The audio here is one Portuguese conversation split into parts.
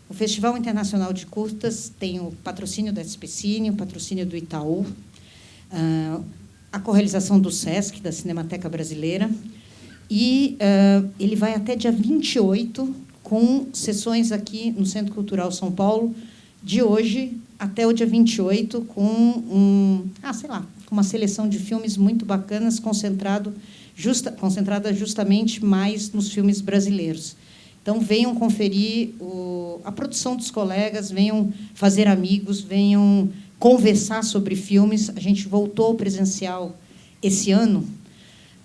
O Festival Internacional de Curtas tem o patrocínio da SPCine, o patrocínio do Itaú, a correalização do SESC, da Cinemateca Brasileira, e ele vai até dia 28, com sessões aqui no Centro Cultural São Paulo, de hoje até o dia 28, com uma seleção de filmes muito bacanas, concentrada justamente mais nos filmes brasileiros. Então, venham conferir a produção dos colegas, venham fazer amigos, venham conversar sobre filmes. A gente voltou ao presencial esse ano,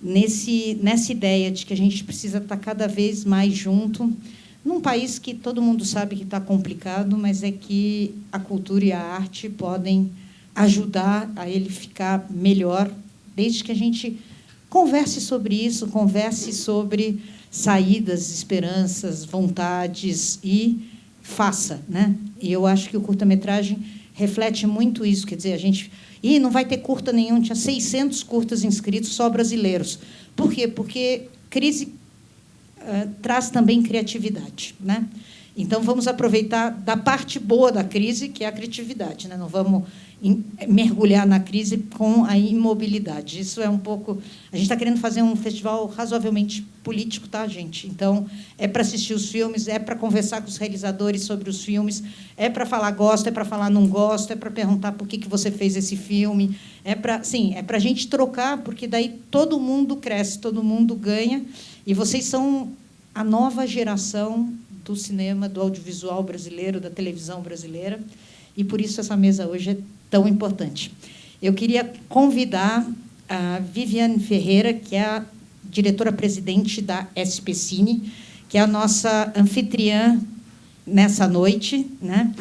nessa ideia de que a gente precisa estar cada vez mais junto, num país que todo mundo sabe que está complicado, mas é que a cultura e a arte podem ajudar a ele ficar melhor, desde que a gente converse sobre isso, converse sobre saídas, esperanças, vontades e faça, né? E eu acho que o curta-metragem reflete muito isso, quer dizer, a gente não vai ter curta nenhum, tinha 600 curtas inscritos só brasileiros. Por quê? Porque crise traz também criatividade, né? Então vamos aproveitar da parte boa da crise, que é a criatividade, né? Não vamos mergulhar na crise com a imobilidade. Isso é um pouco... A gente está querendo fazer um festival razoavelmente político, tá, gente? Então, é para assistir os filmes, é para conversar com os realizadores sobre os filmes, é para falar gosto, é para falar não gosto, é para perguntar por que você fez esse filme, é para a gente trocar, porque daí todo mundo cresce, todo mundo ganha, e vocês são a nova geração do cinema, do audiovisual brasileiro, da televisão brasileira, e por isso essa mesa hoje é tão importante. Eu queria convidar a Viviane Ferreira, que é a diretora-presidente da SPCine, que é a nossa anfitriã nessa noite, né?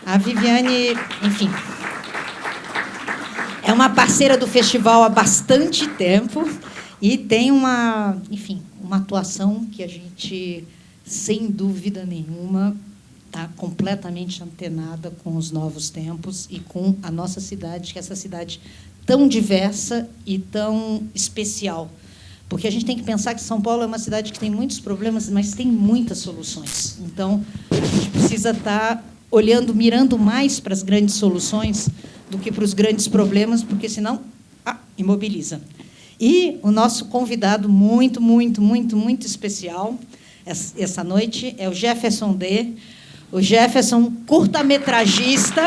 A Viviane, enfim, é uma parceira do festival há bastante tempo e tem uma atuação que a gente, sem dúvida nenhuma, está completamente antenada com os novos tempos e com a nossa cidade, que é essa cidade tão diversa e tão especial. Porque a gente tem que pensar que São Paulo é uma cidade que tem muitos problemas, mas tem muitas soluções. Então, a gente precisa estar olhando, mirando mais para as grandes soluções do que para os grandes problemas, porque, senão, imobiliza. E o nosso convidado muito, muito, muito, muito especial essa noite é o Jefferson D. O Jefferson, curta-metragista.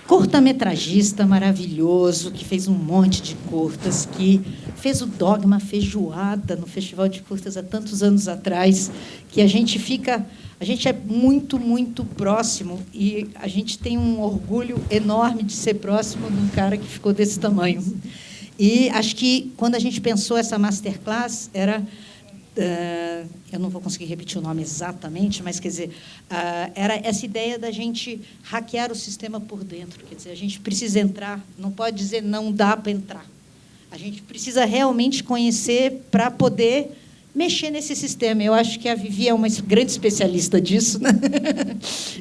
Curta-metragista maravilhoso, que fez um monte de curtas, que fez o Dogma Feijoada no Festival de Curtas há tantos anos atrás, que a gente é muito, muito próximo e a gente tem um orgulho enorme de ser próximo de um cara que ficou desse tamanho. E acho que, quando a gente pensou essa masterclass, eu não vou conseguir repetir o nome exatamente, mas, quer dizer, era essa ideia da gente hackear o sistema por dentro. Quer dizer, a gente precisa entrar, não pode dizer não dá para entrar. A gente precisa realmente conhecer para poder mexer nesse sistema. Eu acho que a Vivi é uma grande especialista disso, né?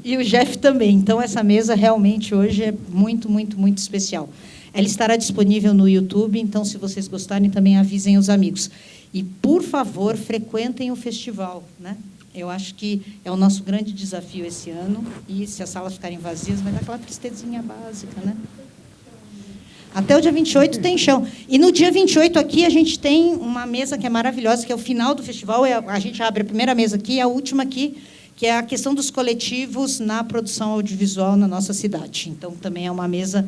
E o Jeff também. Então, essa mesa realmente hoje é muito, muito, muito especial. Ela estará disponível no YouTube, então, se vocês gostarem, também avisem os amigos. E, por favor, frequentem o festival, né? Eu acho que é o nosso grande desafio esse ano, e, se as salas ficarem vazias, vai dar aquela tristezinha básica, né? Até o dia 28 tem chão. E, no dia 28, aqui, a gente tem uma mesa que é maravilhosa, que é o final do festival. A gente abre a primeira mesa aqui e a última aqui, que é a questão dos coletivos na produção audiovisual na nossa cidade. Então, também é uma mesa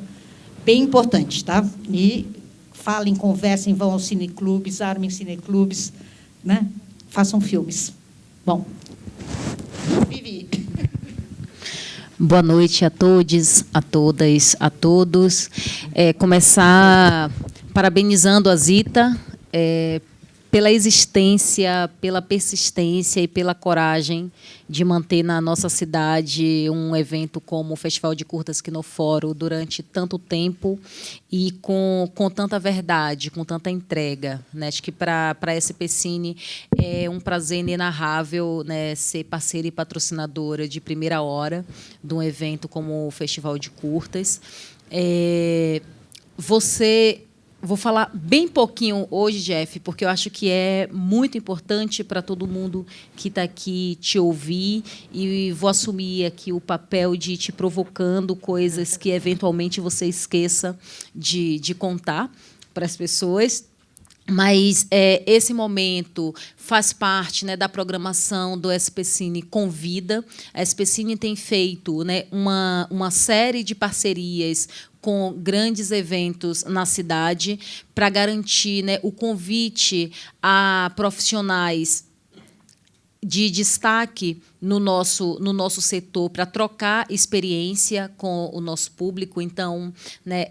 bem importante, tá? E falem, conversem, vão aos cineclubes, armem cineclubes, né? Façam filmes. Bom, Vivi. Boa noite a todos, a todas, a todos. Começar parabenizando a Zita pela existência, pela persistência e pela coragem de manter na nossa cidade um evento como o Festival de Curtas Quinoforo durante tanto tempo e com tanta verdade, com tanta entrega, né? Acho que para a SPCine é um prazer inenarrável, né, ser parceira e patrocinadora de primeira hora de um evento como o Festival de Curtas. Você Vou falar bem pouquinho hoje, Jeff, porque eu acho que é muito importante para todo mundo que está aqui te ouvir, e vou assumir aqui o papel de te provocando coisas que, eventualmente, você esqueça de contar para as pessoas. Mas esse momento faz parte, né, da programação do SPCine Convida. A SPCine tem feito, né, uma série de parcerias com grandes eventos na cidade para garantir, né, o convite a profissionais de destaque no nosso setor, para trocar experiência com o nosso público. Então, né,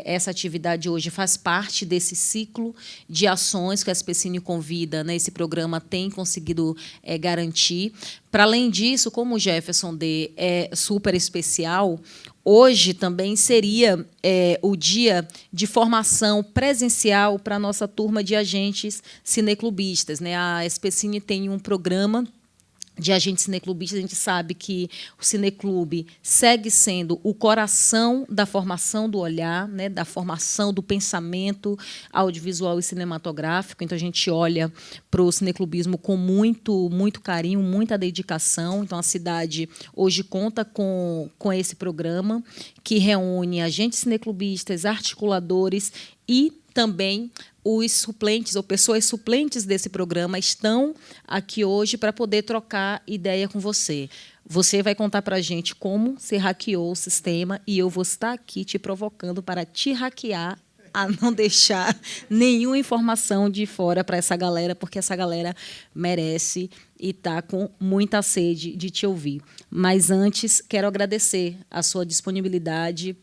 essa atividade hoje faz parte desse ciclo de ações que a SPCine Convida, né, esse programa tem conseguido garantir. Para além disso, como o Jefferson D é super especial, hoje também seria o dia de formação presencial para a nossa turma de agentes cineclubistas, né? A SPCine tem um programa de agentes cineclubistas. A gente sabe que o cineclube segue sendo o coração da formação do olhar, né, da formação do pensamento audiovisual e cinematográfico. Então, a gente olha para o cineclubismo com muito carinho, muita dedicação. Então, a cidade hoje conta com esse programa, que reúne agentes cineclubistas, articuladores e também os suplentes ou pessoas suplentes desse programa estão aqui hoje para poder trocar ideia com você. Você vai contar para a gente como você hackeou o sistema, e eu vou estar aqui te provocando para te hackear, a não deixar nenhuma informação de fora para essa galera, porque essa galera merece e está com muita sede de te ouvir. Mas, antes, quero agradecer a sua disponibilidade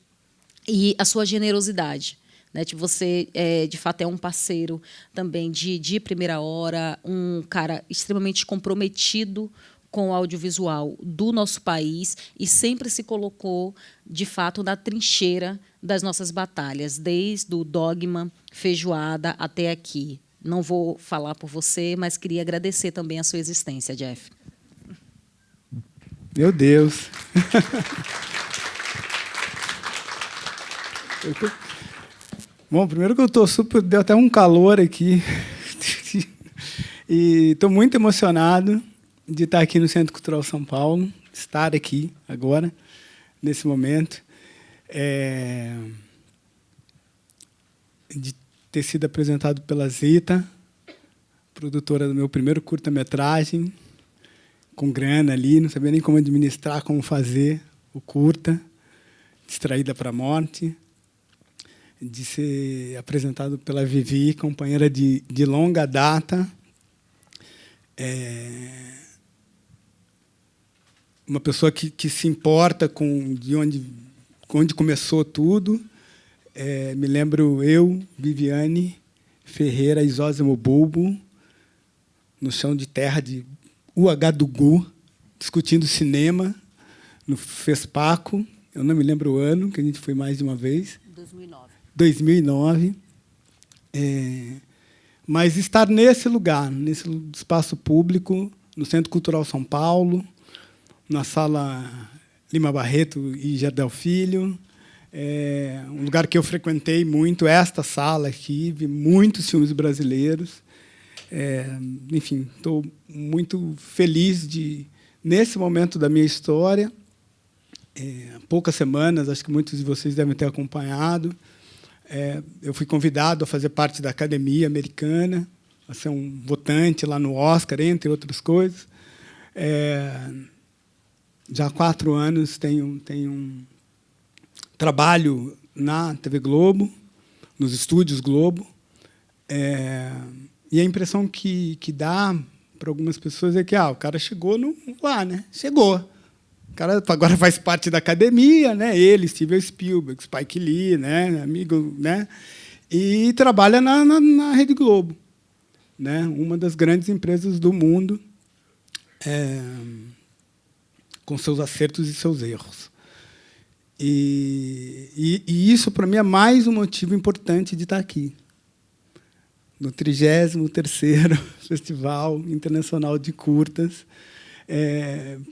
e a sua generosidade. Né, você, de fato, é um parceiro também de primeira hora, um cara extremamente comprometido com o audiovisual do nosso país, e sempre se colocou, de fato, na trincheira das nossas batalhas, desde o Dogma, Feijoada, até aqui. Não vou falar por você, mas queria agradecer também a sua existência, Jeff. Meu Deus! Bom, primeiro que eu estou super... Deu até um calor aqui. E estou muito emocionado de estar aqui no Centro Cultural São Paulo, estar aqui agora, nesse momento. De ter sido apresentado pela Zita, produtora do meu primeiro curta-metragem, com grana ali, não sabia nem como administrar, como fazer o curta, Distraída para a Morte. De ser apresentado pela Vivi, companheira de longa data, uma pessoa que se importa com onde começou tudo. Me lembro eu, Viviane Ferreira e Zósimo Bulbo, no chão de terra de Uagadugu, discutindo cinema no FESPACO. Eu não me lembro o ano, que a gente foi mais de uma vez. 2009. Mas estar nesse lugar, nesse espaço público, no Centro Cultural São Paulo, na Sala Lima Barreto e Gerdel Filho, um lugar que eu frequentei muito, esta sala aqui, vi muitos filmes brasileiros. Enfim, estou muito feliz de, nesse momento da minha história, há poucas semanas, acho que muitos de vocês devem ter acompanhado, eu fui convidado a fazer parte da Academia Americana, a ser um votante lá no Oscar, entre outras coisas. Já há 4 anos tenho trabalho na TV Globo, nos estúdios Globo, e a impressão que dá para algumas pessoas é que o cara chegou lá, né? Chegou. O cara agora faz parte da academia, né? Ele, Steven Spielberg, Spike Lee, né? Amigo, né? E trabalha na Rede Globo, né? Uma das grandes empresas do mundo, com seus acertos e seus erros. E isso, para mim, é mais um motivo importante de estar aqui, no 33º Festival Internacional de Curtas,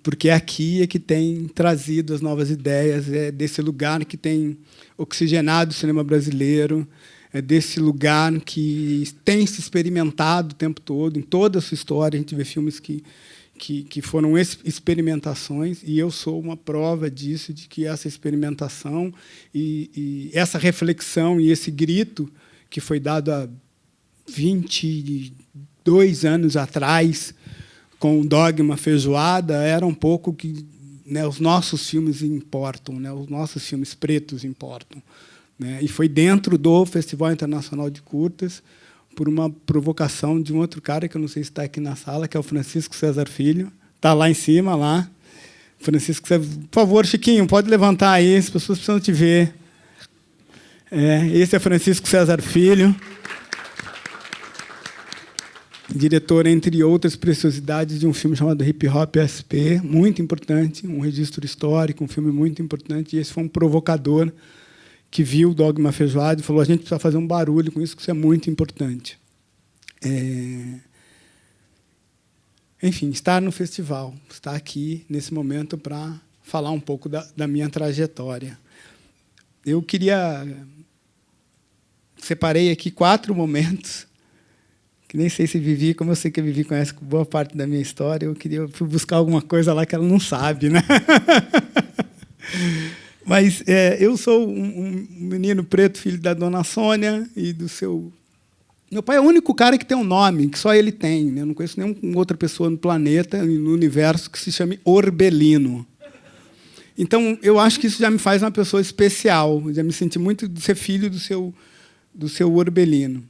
porque é aqui que tem trazido as novas ideias, desse lugar que tem oxigenado o cinema brasileiro, desse lugar que tem se experimentado o tempo todo, em toda a sua história. A gente vê filmes que foram experimentações, e eu sou uma prova disso, de que essa experimentação e essa reflexão e esse grito que foi dado há 22 anos atrás, com o Dogma Feijoada, era um pouco que, né, os nossos filmes importam, né, os nossos filmes pretos importam, né, e foi dentro do Festival Internacional de Curtas, por uma provocação de um outro cara, que eu não sei se está aqui na sala, que é o Francisco César Filho. Está lá em cima, lá. Francisco César, por favor, Chiquinho, pode levantar aí, as pessoas precisam te ver. Esse é Francisco César Filho, diretor, entre outras preciosidades, de um filme chamado Hip Hop SP, muito importante, um registro histórico, um filme muito importante, e esse foi um provocador que viu o Dogma Feijoada e falou: a gente precisa fazer um barulho com isso, que isso é muito importante. Enfim, estar no festival, estar aqui, nesse momento, para falar um pouco da minha trajetória. Eu separei aqui 4 momentos, que nem sei se Vivi, como eu sei que a Vivi conhece boa parte da minha história, eu fui buscar alguma coisa lá que ela não sabe, né? Mas eu sou um menino preto, filho da dona Sônia e do seu... Meu pai é o único cara que tem um nome, que só ele tem, né? Eu não conheço nenhuma outra pessoa no planeta, no universo, que se chame Orbelino. Então, eu acho que isso já me faz uma pessoa especial. Já me senti muito de ser filho do seu Orbelino.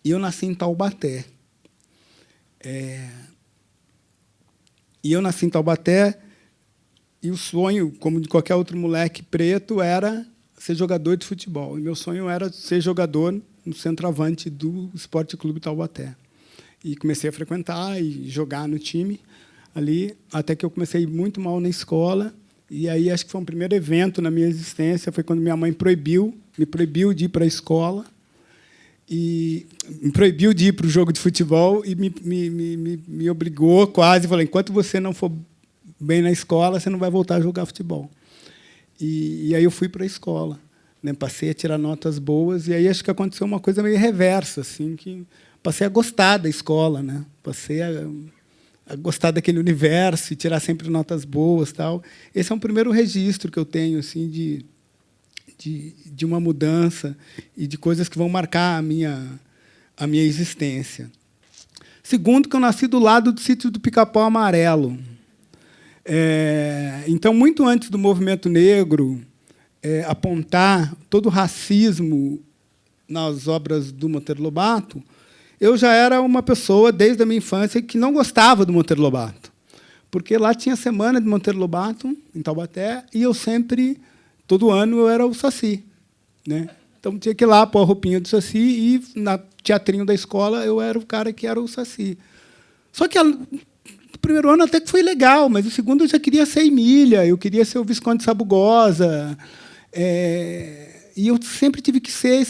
E eu nasci em Taubaté. E o sonho, como de qualquer outro moleque preto, era ser jogador de futebol. E meu sonho era ser jogador no centroavante do Esporte Clube Taubaté. E comecei a frequentar e jogar no time ali, até que eu comecei a ir muito mal na escola. E aí acho que foi um primeiro evento na minha existência, foi quando minha mãe me proibiu de ir para a escola, e me proibiu de ir para o jogo de futebol e me obrigou quase, falou: enquanto você não for bem na escola, você não vai voltar a jogar futebol. E aí eu fui para a escola, né? Passei a tirar notas boas, e aí acho que aconteceu uma coisa meio reversa, assim, que passei a gostar da escola, né? Passei a gostar daquele universo e tirar sempre notas boas, tal. Esse é um primeiro registro que eu tenho, assim, de uma mudança e de coisas que vão marcar a minha existência. Segundo, que eu nasci do lado do sítio do Pica-Pau Amarelo. Então, muito antes do movimento negro apontar todo o racismo nas obras do Monteiro Lobato, eu já era uma pessoa, desde a minha infância, que não gostava do Monteiro Lobato, porque lá tinha a semana de Monteiro Lobato, em Taubaté, e eu sempre, todo ano, eu era o Saci, né? Então, tinha que ir lá pôr a roupinha do Saci, e, no teatrinho da escola, eu era o cara que era o Saci. Só que o primeiro ano até que foi legal, mas o segundo eu já queria ser Emília, eu queria ser o Visconde Sabugosa, e eu sempre tive que ser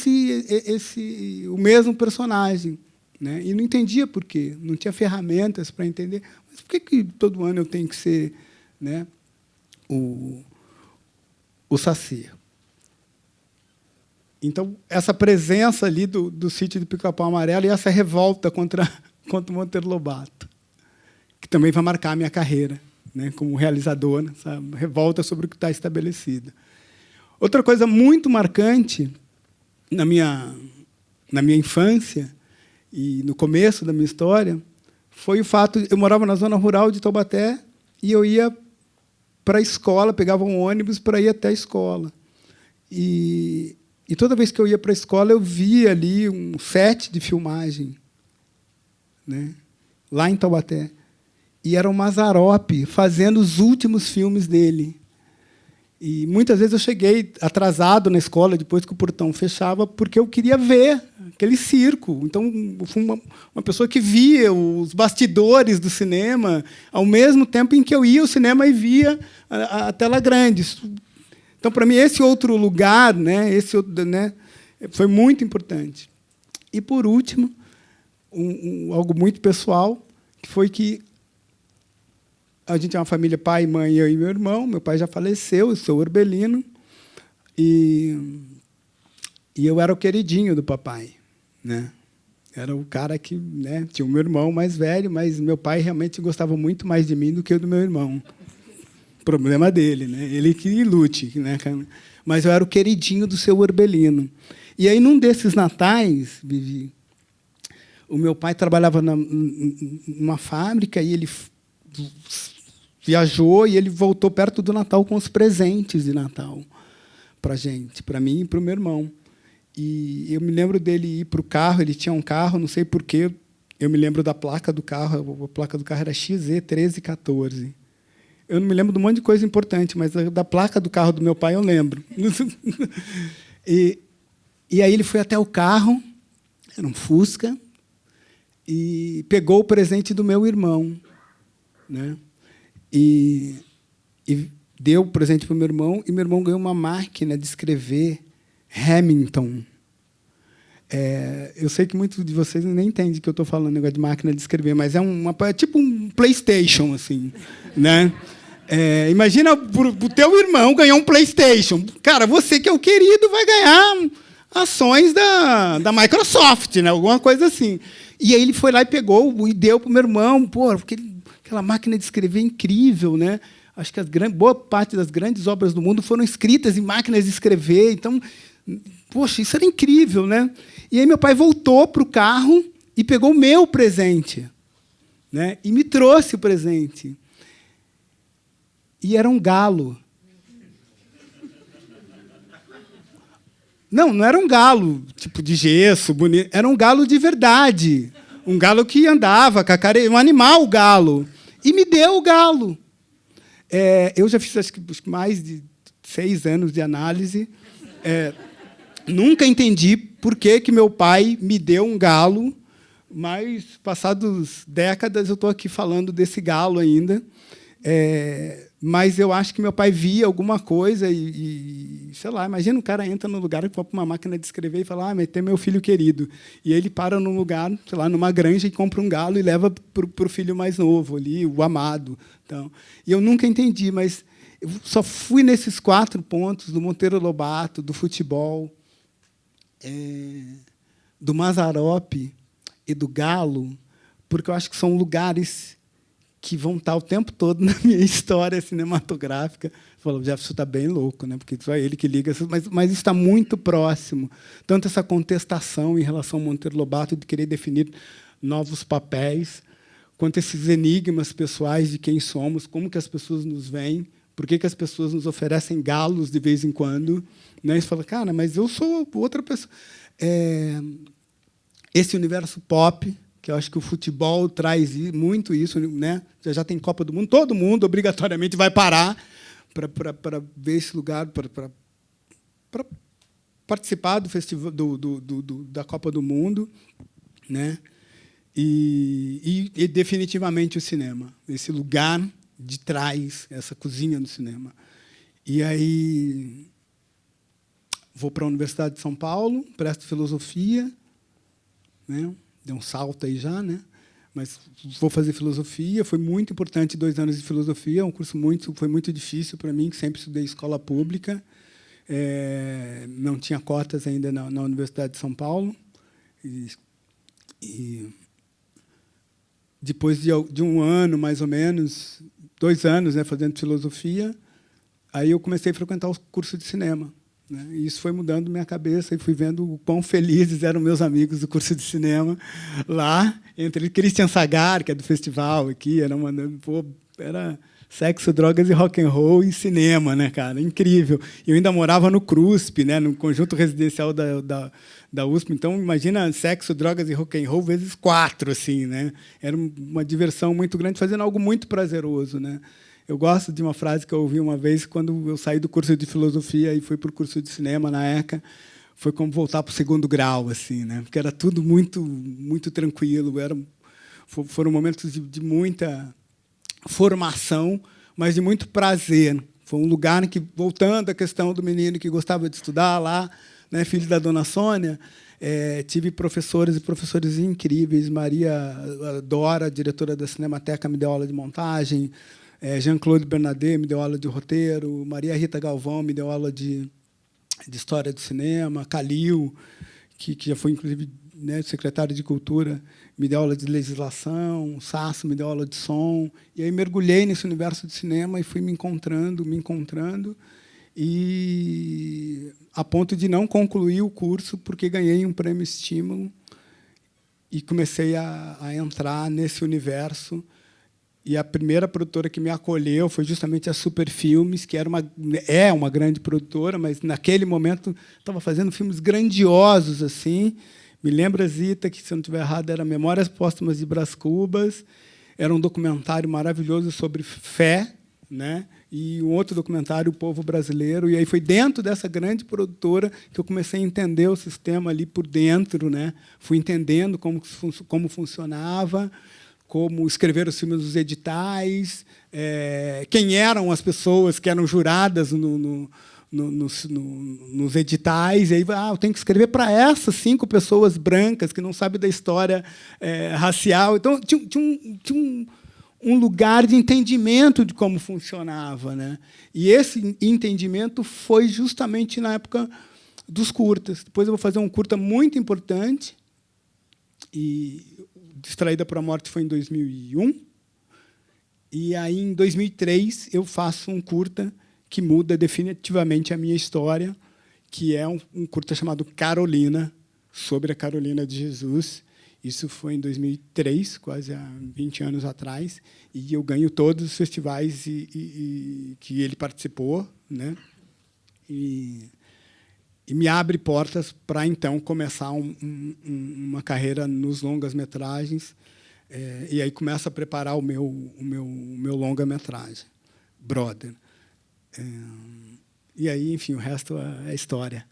o mesmo personagem, né? E não entendia por quê, não tinha ferramentas para entender. Mas por que todo ano eu tenho que ser, né, o Saci? Então, essa presença ali do sítio do Pica-Pau Amarelo e essa revolta contra o Monteiro Lobato, que também vai marcar a minha carreira, né, como realizador, essa revolta sobre o que está estabelecido. Outra coisa muito marcante na minha infância e no começo da minha história foi o fato de eu morava na zona rural de Taubaté e eu ia para a escola, pegava um ônibus para ir até a escola. E toda vez que eu ia para a escola, eu via ali um set de filmagem, né, lá em Taubaté. E era o Mazzaropi fazendo os últimos filmes dele. E muitas vezes eu cheguei atrasado na escola, depois que o portão fechava, porque eu queria ver aquele circo. Então, eu fui uma pessoa que via os bastidores do cinema, ao mesmo tempo em que eu ia ao cinema e via a tela grande. Então, para mim, esse outro lugar, né, foi muito importante. E, por último, algo muito pessoal, que foi que a gente é uma família, pai, mãe, eu e meu irmão. Meu pai já faleceu, eu sou Orbelino. E E eu era o queridinho do papai, né? Era o cara que, né, tinha o meu irmão mais velho, mas meu pai realmente gostava muito mais de mim do que do meu irmão. Problema dele, né? Ele que lute, né? Mas eu era o queridinho do seu Orbelino. E aí, num desses natais, Vivi, o meu pai trabalhava numa fábrica e ele viajou e ele voltou perto do Natal com os presentes de Natal para a gente, para mim e para o meu irmão. E eu me lembro dele ir para o carro, ele tinha um carro, não sei porquê, eu me lembro da placa do carro, a placa do carro era XE1314. Eu não me lembro de um monte de coisa importante, mas da placa do carro do meu pai eu lembro. E aí ele foi até o carro, era um Fusca, e pegou o presente do meu irmão, né? E deu o presente para o meu irmão, e meu irmão ganhou uma máquina de escrever Remington. Eu sei que muitos de vocês nem entendem que eu estou falando negócio de máquina de escrever, mas é tipo um PlayStation, assim, né? Imagina o teu irmão ganhar um PlayStation. Cara, você que é o querido vai ganhar ações da Microsoft, né? Alguma coisa assim. E aí ele foi lá e pegou e deu para o meu irmão. Pô, aquela máquina de escrever incrível, né? Acho que boa parte das grandes obras do mundo foram escritas em máquinas de escrever. Então, poxa, isso era incrível, né? E aí meu pai voltou para o carro e pegou o meu presente, né? E me trouxe o presente. E era um galo. Não era um galo tipo de gesso, bonito. Era um galo de verdade. Um galo que andava, um animal galo. E me deu o galo. Eu já fiz acho que mais de 6 anos de análise. Nunca entendi por que meu pai me deu um galo, mas, passadas décadas, eu estou aqui falando desse galo ainda. Mas eu acho que meu pai via alguma coisa e sei lá, imagina um cara entra no lugar para uma máquina de escrever e fala, mas tem meu filho querido. E aí ele para num lugar, sei lá, numa granja e compra um galo e leva para o filho mais novo ali, o amado. Então, e eu nunca entendi, mas eu só fui nesses 4 pontos do Monteiro Lobato, do futebol, do Mazzaropi e do galo, porque eu acho que são lugares que vão estar o tempo todo na minha história cinematográfica. Falou, o Jefferson está bem louco, né? Porque só é ele que liga, mas isso está muito próximo. Tanto essa contestação em relação ao Monteiro Lobato de querer definir novos papéis, quanto esses enigmas pessoais de quem somos, como que as pessoas nos veem, por que as pessoas nos oferecem galos de vez em quando. Né? E você fala, cara, mas eu sou outra pessoa. Esse universo pop, que eu acho que o futebol traz muito isso, né? Já tem Copa do Mundo, todo mundo obrigatoriamente vai parar para ver esse lugar, para participar do festival da Copa do Mundo, né? E definitivamente o cinema, esse lugar de trás, essa cozinha do cinema. E aí vou para a Universidade de São Paulo, presto filosofia, né? Deu um salto aí já, né? Mas vou fazer filosofia. Foi muito importante 2 anos de filosofia. Um curso foi muito difícil para mim, que sempre estudei escola pública. Não tinha cotas ainda na Universidade de São Paulo. E depois de 1 ano, mais ou menos, 2 anos, né, fazendo filosofia, aí eu comecei a frequentar o curso de cinema. Né? E isso foi mudando minha cabeça e fui vendo o quão felizes eram meus amigos do curso de cinema lá, entre Christian Sagar, que é do festival aqui, era sexo, drogas e rock and roll e cinema, né, cara? Incrível. E eu ainda morava no CRUSP, né, no conjunto residencial da USP. Então, imagina sexo, drogas e rock and roll vezes 4, assim, né? Era uma diversão muito grande, fazendo algo muito prazeroso, né? Eu gosto de uma frase que eu ouvi uma vez quando eu saí do curso de filosofia e fui para o curso de cinema na ECA. Foi como voltar para o 2º grau, assim, né? Porque era tudo muito, muito tranquilo. Foram momentos de muita formação, mas de muito prazer. Foi um lugar em que, voltando à questão do menino que gostava de estudar lá, né, filho da dona Sônia, tive professores e professores incríveis. Maria Dora, diretora da Cinemateca, me deu aula de montagem. Jean-Claude Bernardet me deu aula de roteiro, Maria Rita Galvão me deu aula de de História do Cinema, Calil, que já foi, inclusive, né, secretário de Cultura, me deu aula de legislação, Sasso me deu aula de som, e aí mergulhei nesse universo de cinema e fui me encontrando, e a ponto de não concluir o curso porque ganhei um prêmio Estímulo e comecei a entrar nesse universo. E a primeira produtora que me acolheu foi justamente a Super Filmes, que é uma grande produtora, mas naquele momento estava fazendo filmes grandiosos assim. Me lembra, Zita, que, se eu não estiver errado, era Memórias Póstumas de Brás Cubas, era um documentário maravilhoso sobre fé, né? E um outro documentário, O Povo Brasileiro. E aí foi dentro dessa grande produtora que eu comecei a entender o sistema ali por dentro, né? Fui entendendo como funcionava, como escrever os filmes dos editais, quem eram as pessoas que eram juradas nos editais, e aí eu tenho que escrever para essas 5 pessoas brancas que não sabem da história racial. Então, tinha um lugar de entendimento de como funcionava, né? E esse entendimento foi justamente na época dos curtas. Depois eu vou fazer um curta muito importante, e Distraída por a Morte foi em 2001, e aí, em 2003, eu faço um curta que muda definitivamente a minha história, que é um curta chamado Carolina, sobre a Carolina de Jesus. Isso foi em 2003, quase há 20 anos atrás, e eu ganho todos os festivais que ele participou, né? E me abre portas para, então, começar uma carreira nos longas-metragens, e aí começo a preparar o meu longa-metragem, Brother. E aí, enfim, o resto é história.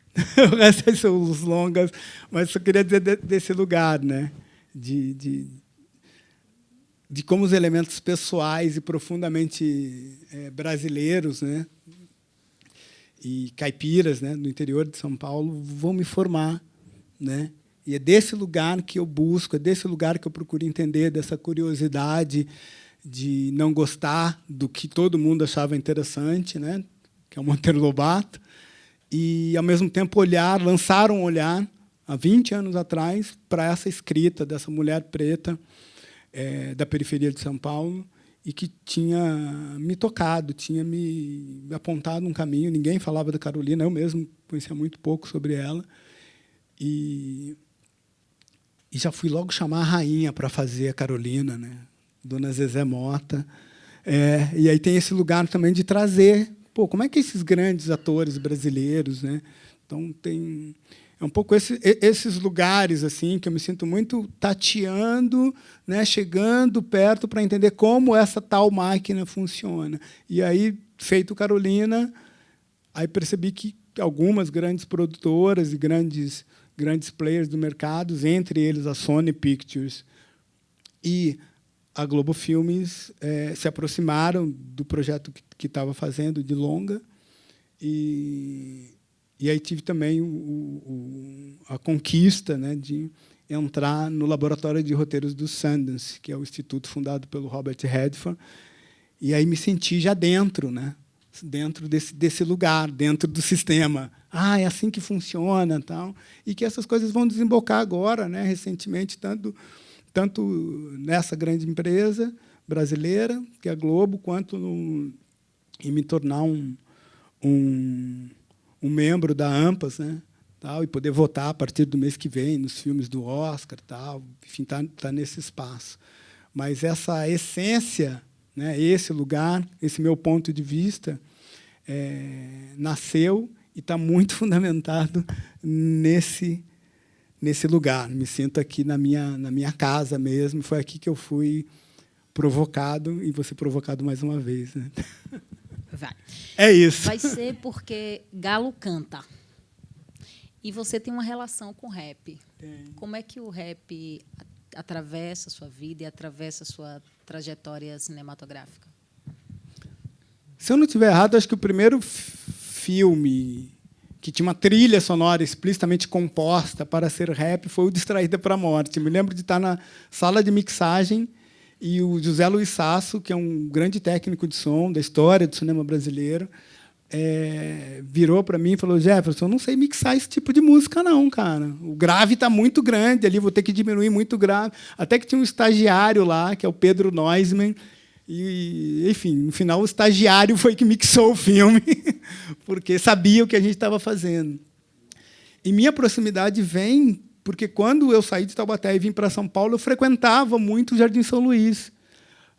O resto são os longas, mas só queria dizer desse lugar, né? De como os elementos pessoais e profundamente brasileiros, né? E caipiras, né, do interior de São Paulo, vão me formar, né? E é desse lugar que eu busco, é desse lugar que eu procuro entender, dessa curiosidade de não gostar do que todo mundo achava interessante, né, que é o Monteiro Lobato, e, ao mesmo tempo, lançar um olhar, há 20 anos atrás, para essa escrita dessa mulher preta da periferia de São Paulo, e que tinha me tocado, tinha me apontado um caminho. Ninguém falava da Carolina, eu mesmo conhecia muito pouco sobre ela. E já fui logo chamar a rainha para fazer a Carolina, né? Dona Zezé Mota. E aí tem esse lugar também de trazer, como é que esses grandes atores brasileiros, né? Então, é um pouco esses lugares assim que eu me sinto muito tateando, né, chegando perto para entender como essa tal máquina funciona. E aí, feito Carolina, aí percebi que algumas grandes produtoras e grandes players do mercado, entre eles a Sony Pictures e a Globo Filmes, se aproximaram do projeto que estava fazendo de longa, e aí tive também a conquista, né, de entrar no Laboratório de Roteiros do Sundance, que é o instituto fundado pelo Robert Redford, e aí me senti já dentro, né, dentro desse lugar, dentro do sistema. É assim que funciona, tal, e que essas coisas vão desembocar agora, né, recentemente, tanto nessa grande empresa brasileira, que é a Globo, quanto em me tornar um membro da AMPAS, né, tal, e poder votar a partir do mês que vem nos filmes do Oscar, tal, enfim, tá nesse espaço. Mas essa essência, né, esse lugar, esse meu ponto de vista, nasceu e está muito fundamentado nesse lugar. Me sinto aqui na minha casa mesmo. Foi aqui que eu fui provocado, e vou ser provocado mais uma vez, né? Vai. É isso. Vai ser porque Galo canta. E você tem uma relação com o rap. Tem. Como é que o rap atravessa a sua vida e atravessa a sua trajetória cinematográfica? Se eu não estiver errado, acho que o primeiro filme que tinha uma trilha sonora explicitamente composta para ser rap foi o Distraída para a Morte. Me lembro de estar na sala de mixagem e o José Luiz Sasso, que é um grande técnico de som da história do cinema brasileiro, virou para mim e falou: Jefferson, eu não sei mixar esse tipo de música, não, cara. O grave está muito grande ali, vou ter que diminuir muito o grave. Até que tinha um estagiário lá, que é o Pedro Neusman, e, enfim, no final, o estagiário foi que mixou o filme, porque sabia o que a gente estava fazendo. E minha proximidade vem porque, quando eu saí de Taubaté e vim para São Paulo, eu frequentava muito o Jardim São Luís,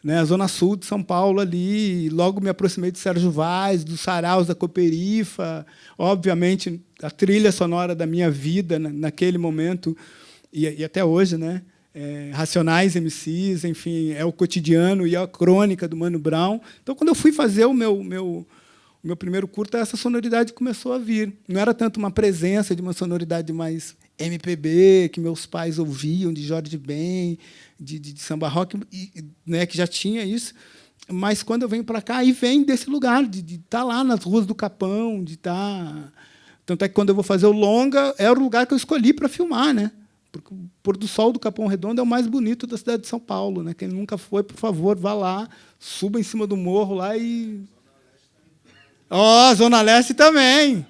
né, a zona sul de São Paulo ali, e logo me aproximei do Sérgio Vaz, dos saraus da Cooperifa, obviamente a trilha sonora da minha vida naquele momento e até hoje, né, Racionais MCs, enfim, é o cotidiano e a crônica do Mano Brown. Então, quando eu fui fazer o meu primeiro curta, essa sonoridade começou a vir. Não era tanto uma presença de uma sonoridade mais MPB, que meus pais ouviam, de Jorge Ben, de samba rock, né, que já tinha isso. Mas, quando eu venho para cá, aí vem desse lugar, de estar lá nas ruas do Capão, de estar... Tanto é que, quando eu vou fazer o longa, era o lugar que eu escolhi para filmar, né? Porque o pôr do sol do Capão Redondo é o mais bonito da cidade de São Paulo, né? Quem nunca foi, por favor, vá lá, suba em cima do morro lá e... Zona Leste também.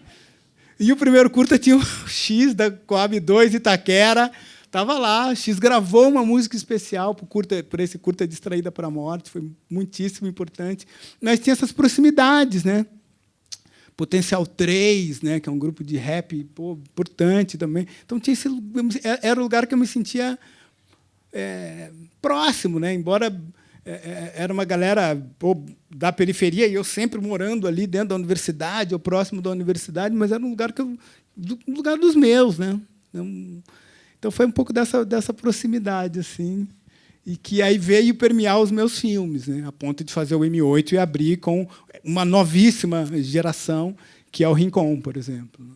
E o primeiro curta tinha o X da Coab 2 Itaquera. Estava lá, o X gravou uma música especial por esse curta Distraída para a Morte, foi muitíssimo importante. Mas tinha essas proximidades, né? Potencial 3, né, que é um grupo de rap importante também. Então, era o lugar que eu me sentia próximo, né? Embora era uma galera da periferia, e eu sempre morando ali dentro da universidade, ou próximo da universidade, mas era um lugar lugar dos meus, né? Então, foi um pouco dessa proximidade, assim, e que aí veio permear os meus filmes, né, a ponto de fazer o M8 e abrir com uma novíssima geração, que é o Rincon, por exemplo.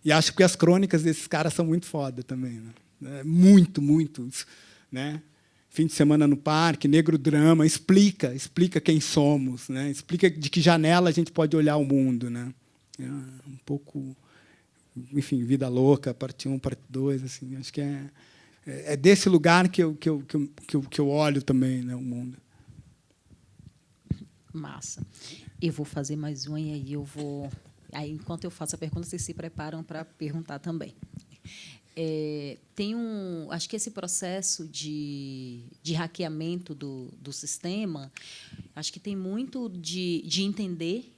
E acho que as crônicas desses caras são muito foda também, né? Muito, muito. Né? Fim de Semana no Parque, Negro Drama, explica quem somos, né? Explica de que janela a gente pode olhar o mundo. Né? Um pouco... Enfim, Vida Louca, parte 1, parte 2, assim, acho que é desse lugar que eu olho também, né, o mundo. Massa. Eu vou fazer mais uma e aí eu vou... Aí, enquanto eu faço a pergunta, vocês se preparam para perguntar também. Acho que esse processo de hackeamento do sistema, acho que tem muito de entender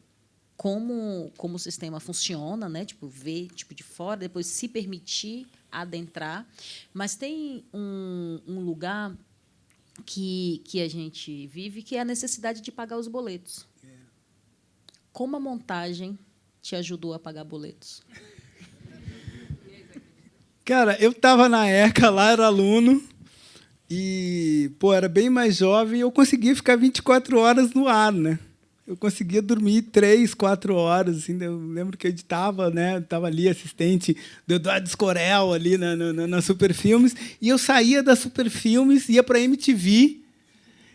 como o sistema funciona, né? Tipo, ver de fora, depois se permitir adentrar. Mas tem um lugar que a gente vive, que é a necessidade de pagar os boletos. Como a montagem te ajudou a pagar boletos? Cara, eu estava na ECA, lá era aluno, e era bem mais jovem, e eu conseguia ficar 24 horas no ar, né? Eu conseguia dormir 3, 4 horas. Assim, eu lembro que eu editava, né? Estava ali assistente do Eduardo Escorel ali na Superfilmes, e eu saía da Superfilmes, ia para a MTV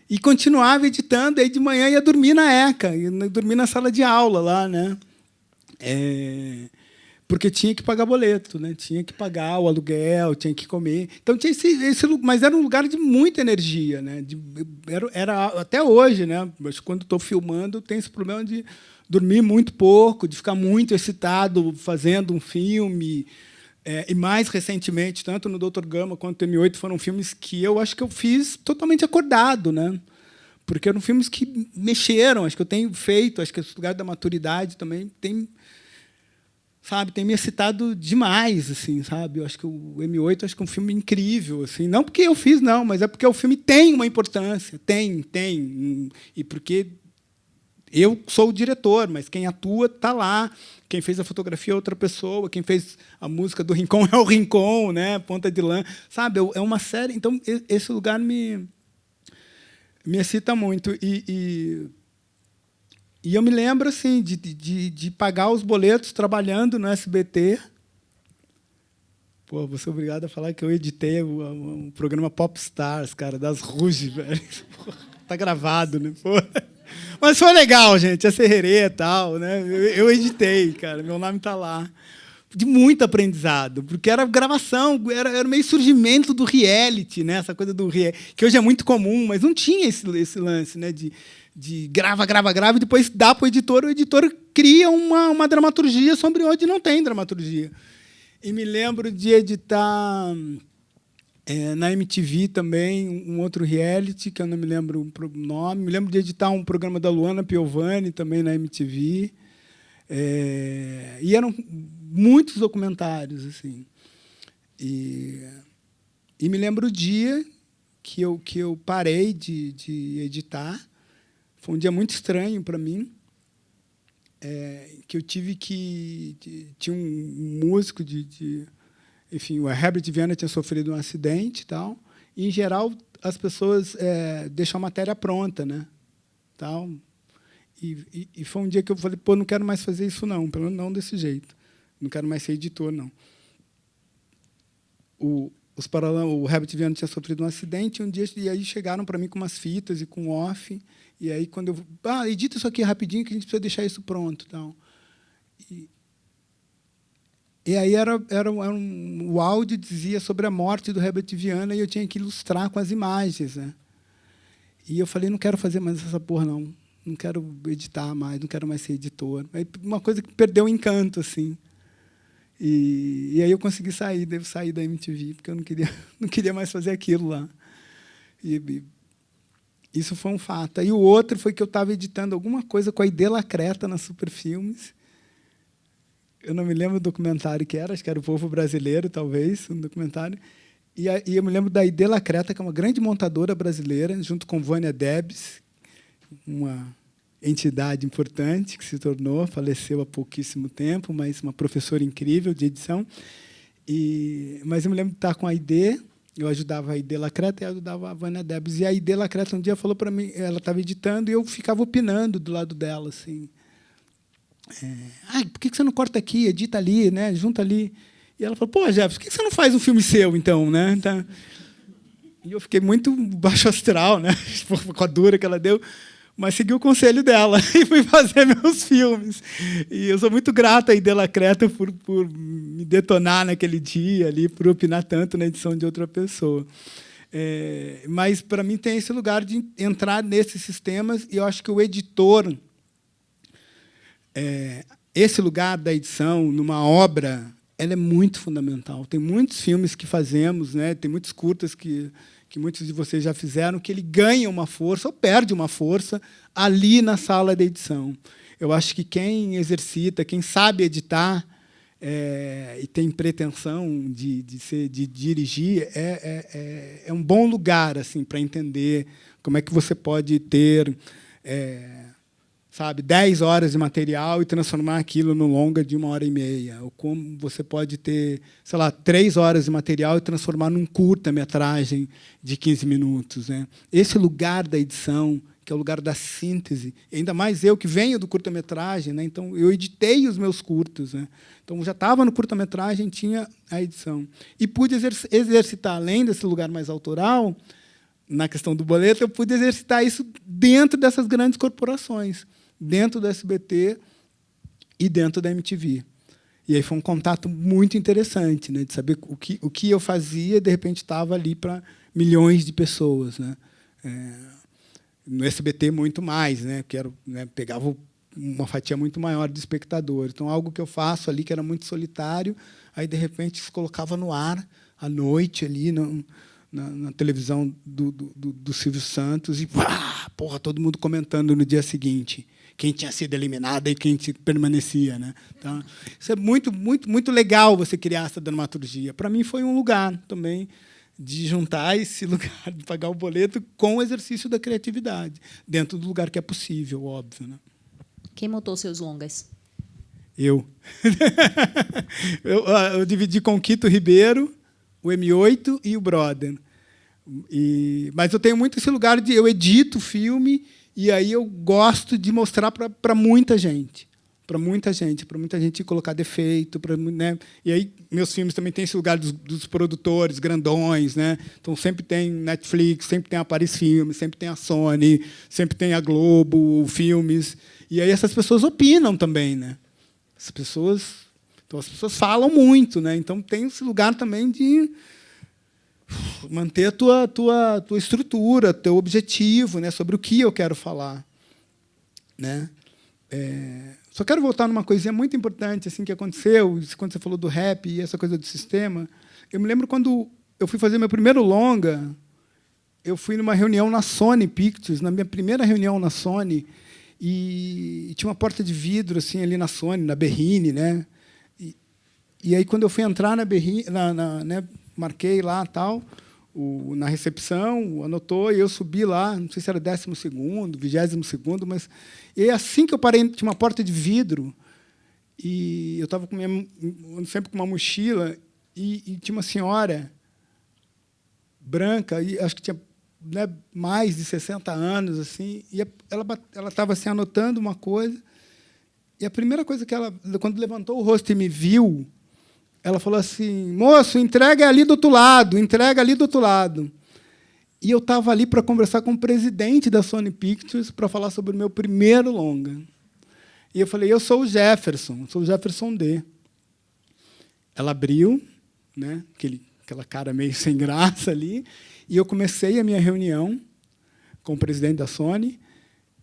e continuava editando. Aí de manhã ia dormir na ECA, ia dormir na sala de aula lá, né? Porque tinha que pagar boleto, né? Tinha que pagar o aluguel, tinha que comer. Então tinha mas era um lugar de muita energia, né? Era até hoje, né? Mas quando estou filmando, tem esse problema de dormir muito pouco, de ficar muito excitado fazendo um filme. E mais recentemente, tanto no Dr. Gama quanto no M8, foram filmes que eu acho que eu fiz totalmente acordado, né? Porque eram filmes que mexeram. Acho que eu tenho feito, acho que esse lugar da maturidade também tem me excitado demais, assim, sabe? Eu acho que o M8 acho que é um filme incrível, assim, não porque eu fiz, não, mas é porque o filme tem uma importância, tem, e porque eu sou o diretor, mas quem atua está lá, quem fez a fotografia é outra pessoa, quem fez a música do Rincon é o Rincon, né? Ponta de Lã, sabe? É uma série, então esse lugar me excita muito e eu me lembro, assim, de pagar os boletos trabalhando no SBT. Vou ser obrigado a falar que eu editei o programa Popstars, cara, das Ruge, velho. Tá gravado, né? Mas foi legal, gente. A Serrerê e tal, né? Eu editei, cara. Meu nome tá lá. de muito aprendizado, porque era gravação, era meio surgimento do reality, né? Essa coisa do reality, que hoje é muito comum, mas não tinha esse lance, né? De grava, e depois dá para o editor cria uma dramaturgia sobre onde não tem dramaturgia. E me lembro de editar na MTV também um outro reality, que eu não me lembro o nome. Me lembro de editar um programa da Luana Piovani também na MTV. E eram muitos documentários, assim. E me lembro o dia que eu parei de editar. Foi um dia muito estranho para mim, que eu tive que... Tinha um músico enfim, o Herbert Viana tinha sofrido um acidente e tal. E, em geral, as pessoas deixam a matéria pronta, né? Tal. E foi um dia que eu falei, pô, não quero mais fazer isso, não, pelo menos não desse jeito. Não quero mais ser editor, não. O Herbert Viana tinha sofrido um acidente, e aí chegaram para mim com umas fitas e com off. E aí, quando eu... edita isso aqui rapidinho, que a gente precisa deixar isso pronto. Tal. E aí o áudio dizia sobre a morte do Herbert Viana e eu tinha que ilustrar com as imagens, né? E eu falei, não quero fazer mais essa porra, não. Não quero editar mais, não quero mais ser editor. Aí, uma coisa que perdeu o encanto, assim. E aí eu consegui sair da MTV, porque eu não queria mais fazer aquilo lá. Isso foi um fato. Aí o outro foi que eu estava editando alguma coisa com a Aide Lacreta na Superfilmes. Eu não me lembro do documentário que era, acho que era O Povo Brasileiro, talvez, um documentário. E eu me lembro da Aide Lacreta, que é uma grande montadora brasileira, junto com Vânia Debs, uma entidade importante que se tornou, faleceu há pouquíssimo tempo, mas uma professora incrível de edição. Mas eu me lembro de estar com a Aide, eu ajudava a Aide Lacreta e ajudava a Vânia Debs. E a Aide Lacreta um dia falou para mim, ela estava editando e eu ficava opinando do lado dela, assim. Por que você não corta aqui, edita ali, né? Junta ali. E ela falou, pô, Jefferson, por que você não faz um filme seu, então? Né? Tá. E eu fiquei muito baixo astral, né? Com a dura que ela deu, mas segui o conselho dela e fui fazer meus filmes. E eu sou muito grato à Aide Lacreta por me detonar naquele dia, ali, por opinar tanto na edição de outra pessoa. Mas, para mim, tem esse lugar de entrar nesses sistemas, e eu acho que o editor... esse lugar da edição numa obra, ela é muito fundamental. Tem muitos filmes que fazemos, né? Tem muitos curtas que muitos de vocês já fizeram, que ele ganha uma força ou perde uma força ali na sala de edição. Eu acho que quem exercita, quem sabe editar e tem pretensão de dirigir, é um bom lugar, assim, para entender como é que você pode ter... 10 horas de material e transformar aquilo no longa de 1h30. Ou como você pode ter, 3 horas de material e transformar num curta-metragem de 15 minutos. Né? Esse lugar da edição, que é o lugar da síntese, ainda mais eu que venho do curta-metragem, né? Então eu editei os meus curtas. Né? Então já estava no curta-metragem, tinha a edição. E pude exercitar, além desse lugar mais autoral, na questão do boleto, eu pude exercitar isso dentro dessas grandes corporações, dentro do SBT e dentro da MTV. E aí foi um contato muito interessante, né, de saber o que eu fazia, de repente estava ali para milhões de pessoas, né? No SBT muito mais, né, que era, né, pegava uma fatia muito maior de espectador. Então algo que eu faço ali que era muito solitário, aí de repente se colocava no ar à noite ali na televisão do Silvio Santos e todo mundo comentando no dia seguinte quem tinha sido eliminado e quem permanecia, né? Então, isso é muito, muito, muito legal você criar essa dramaturgia. Para mim foi um lugar também de juntar esse lugar de pagar o boleto com o exercício da criatividade, dentro do lugar que é possível, óbvio, né? Quem montou seus longas? Eu. eu dividi com o Quito Ribeiro, o M8 e o Brother. Mas eu tenho muito esse lugar de eu edito o filme e aí eu gosto de mostrar para muita gente, para muita gente colocar defeito, né? E aí meus filmes também têm esse lugar dos produtores grandões, né? Então sempre tem Netflix, sempre tem a Paris Filmes, sempre tem a Sony, sempre tem a Globo Filmes, e aí essas pessoas opinam também, né? As pessoas Então, as pessoas falam muito, né? Então, tem esse lugar também de manter a tua estrutura, teu objetivo, né? Sobre o que eu quero falar, né? Só quero voltar numa coisinha muito importante assim que aconteceu quando você falou do rap e essa coisa do sistema. Eu me lembro quando eu fui fazer meu primeiro longa, eu fui numa reunião na Sony Pictures, na minha primeira reunião na Sony, e tinha uma porta de vidro assim ali na Sony, na Berrine, né? E aí quando eu fui entrar na Berrine, né, marquei lá tal, na recepção, anotou, e eu subi lá, não sei se era 12º, 20º, mas e assim que eu parei, tinha uma porta de vidro, e eu estava sempre com uma mochila, e tinha uma senhora branca, e acho que tinha, né, mais de 60 anos, assim, e ela estava assim, anotando uma coisa, e a primeira coisa que ela, quando levantou o rosto e me viu, ela falou assim: moço, entrega ali do outro lado, entrega ali do outro lado. E eu estava ali para conversar com o presidente da Sony Pictures para falar sobre o meu primeiro longa. E eu falei: eu sou o Jefferson D. Ela abriu, né, aquela cara meio sem graça ali, e eu comecei a minha reunião com o presidente da Sony.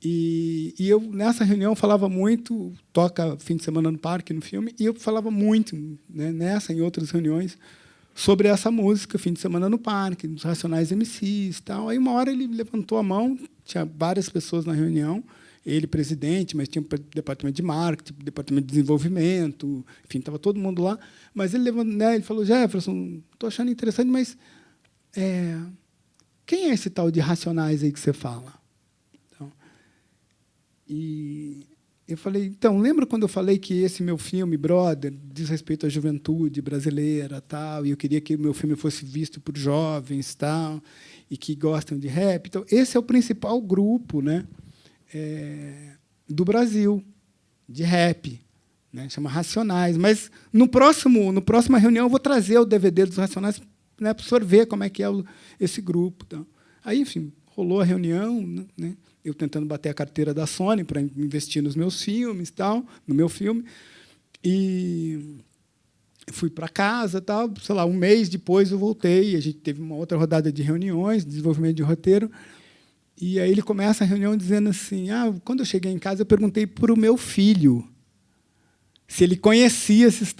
E eu, nessa reunião, falava muito, toca fim de semana no parque, no filme, e eu falava muito, né, nessa e em outras reuniões, sobre essa música, fim de semana no parque, dos Racionais MCs. Tal. Aí, uma hora, ele levantou a mão, tinha várias pessoas na reunião, ele presidente, mas tinha o departamento de marketing, o departamento de desenvolvimento, enfim, estava todo mundo lá. Mas ele levantou, né, ele falou: Jefferson, estou achando interessante, mas quem é esse tal de Racionais aí que você fala? E eu falei: então, lembra quando eu falei que esse meu filme, Brother, diz respeito à juventude brasileira, tal, e eu queria que o meu filme fosse visto por jovens, tal, e que gostam de rap? Então, esse é o principal grupo, né, do Brasil, de rap, né, chama Racionais. Mas, na próxima reunião, eu vou trazer o DVD dos Racionais, né, para o senhor ver como é que é esse grupo. Então. Aí, enfim, rolou a reunião, né, eu tentando bater a carteira da Sony para investir nos meus filmes, tal, no meu filme, e fui para casa, tal. Sei lá, um mês depois eu voltei, a gente teve uma outra rodada de reuniões, desenvolvimento de roteiro, e aí ele começa a reunião dizendo assim: quando eu cheguei em casa eu perguntei para o meu filho se ele conhecia esse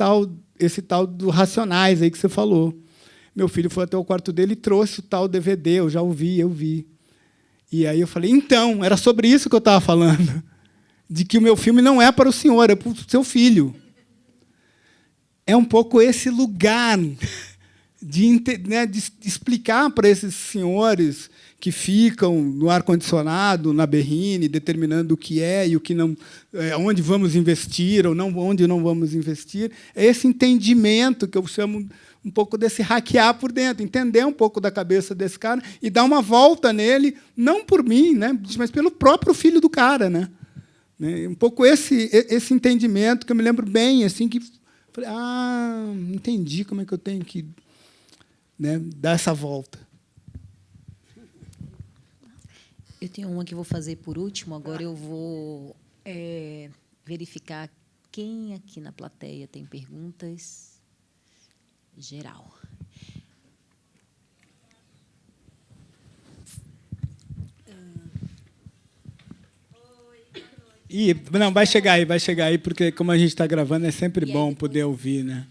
tal do Racionais aí que você falou. Meu filho foi até o quarto dele e trouxe o tal DVD, eu já ouvi, eu vi. E aí eu falei: então, era sobre isso que eu estava falando, de que o meu filme não é para o senhor, é para o seu filho. É um pouco esse lugar de explicar para esses senhores que ficam no ar-condicionado, na Berrine, determinando o que é e o que não, onde vamos investir ou não, onde não vamos investir. É esse entendimento que eu chamo um pouco desse hackear por dentro, entender um pouco da cabeça desse cara e dar uma volta nele, não por mim, né, mas pelo próprio filho do cara, né? Um pouco esse entendimento que eu me lembro bem, assim, que falei: entendi como é que eu tenho que, né, dar essa volta. Eu tenho uma que vou fazer por último. Agora eu vou verificar quem aqui na plateia tem perguntas. Geral. Não, vai chegar aí, porque, como a gente está gravando, é sempre bom poder ouvir, né?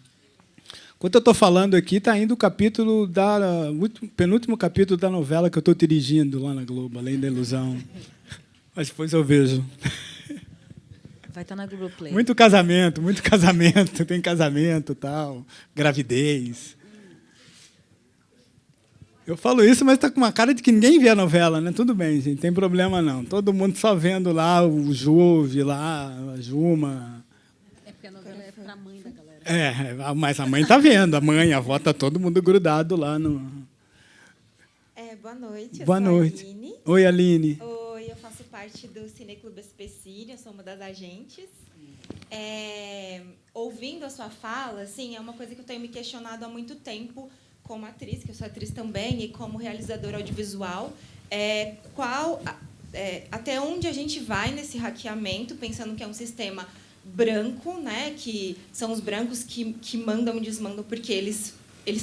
Enquanto eu estou falando aqui, está indo o penúltimo capítulo da novela que eu estou dirigindo lá na Globo, Além da Ilusão. Mas depois eu vejo. Vai estar na Globoplay. Muito casamento, tem casamento, tal, gravidez. Eu falo isso, mas está com uma cara de que ninguém vê a novela, né? Tudo bem, gente, não tem problema não. Todo mundo só vendo lá o Juve, lá, a Juma. É porque a novela é para a mãe da galera. Mas a mãe está vendo, a mãe, a avó, está todo mundo grudado lá no... Boa noite, Boa noite. Aline. Oi, Aline. Oi, eu faço parte do Cineclube SPCine, eu sou uma das agentes. Ouvindo a sua fala, assim, é uma coisa que eu tenho me questionado há muito tempo como atriz, que eu sou atriz também, e como realizadora audiovisual. Até onde a gente vai nesse hackeamento, pensando que é um sistema branco, né, que são os brancos que mandam e desmandam porque eles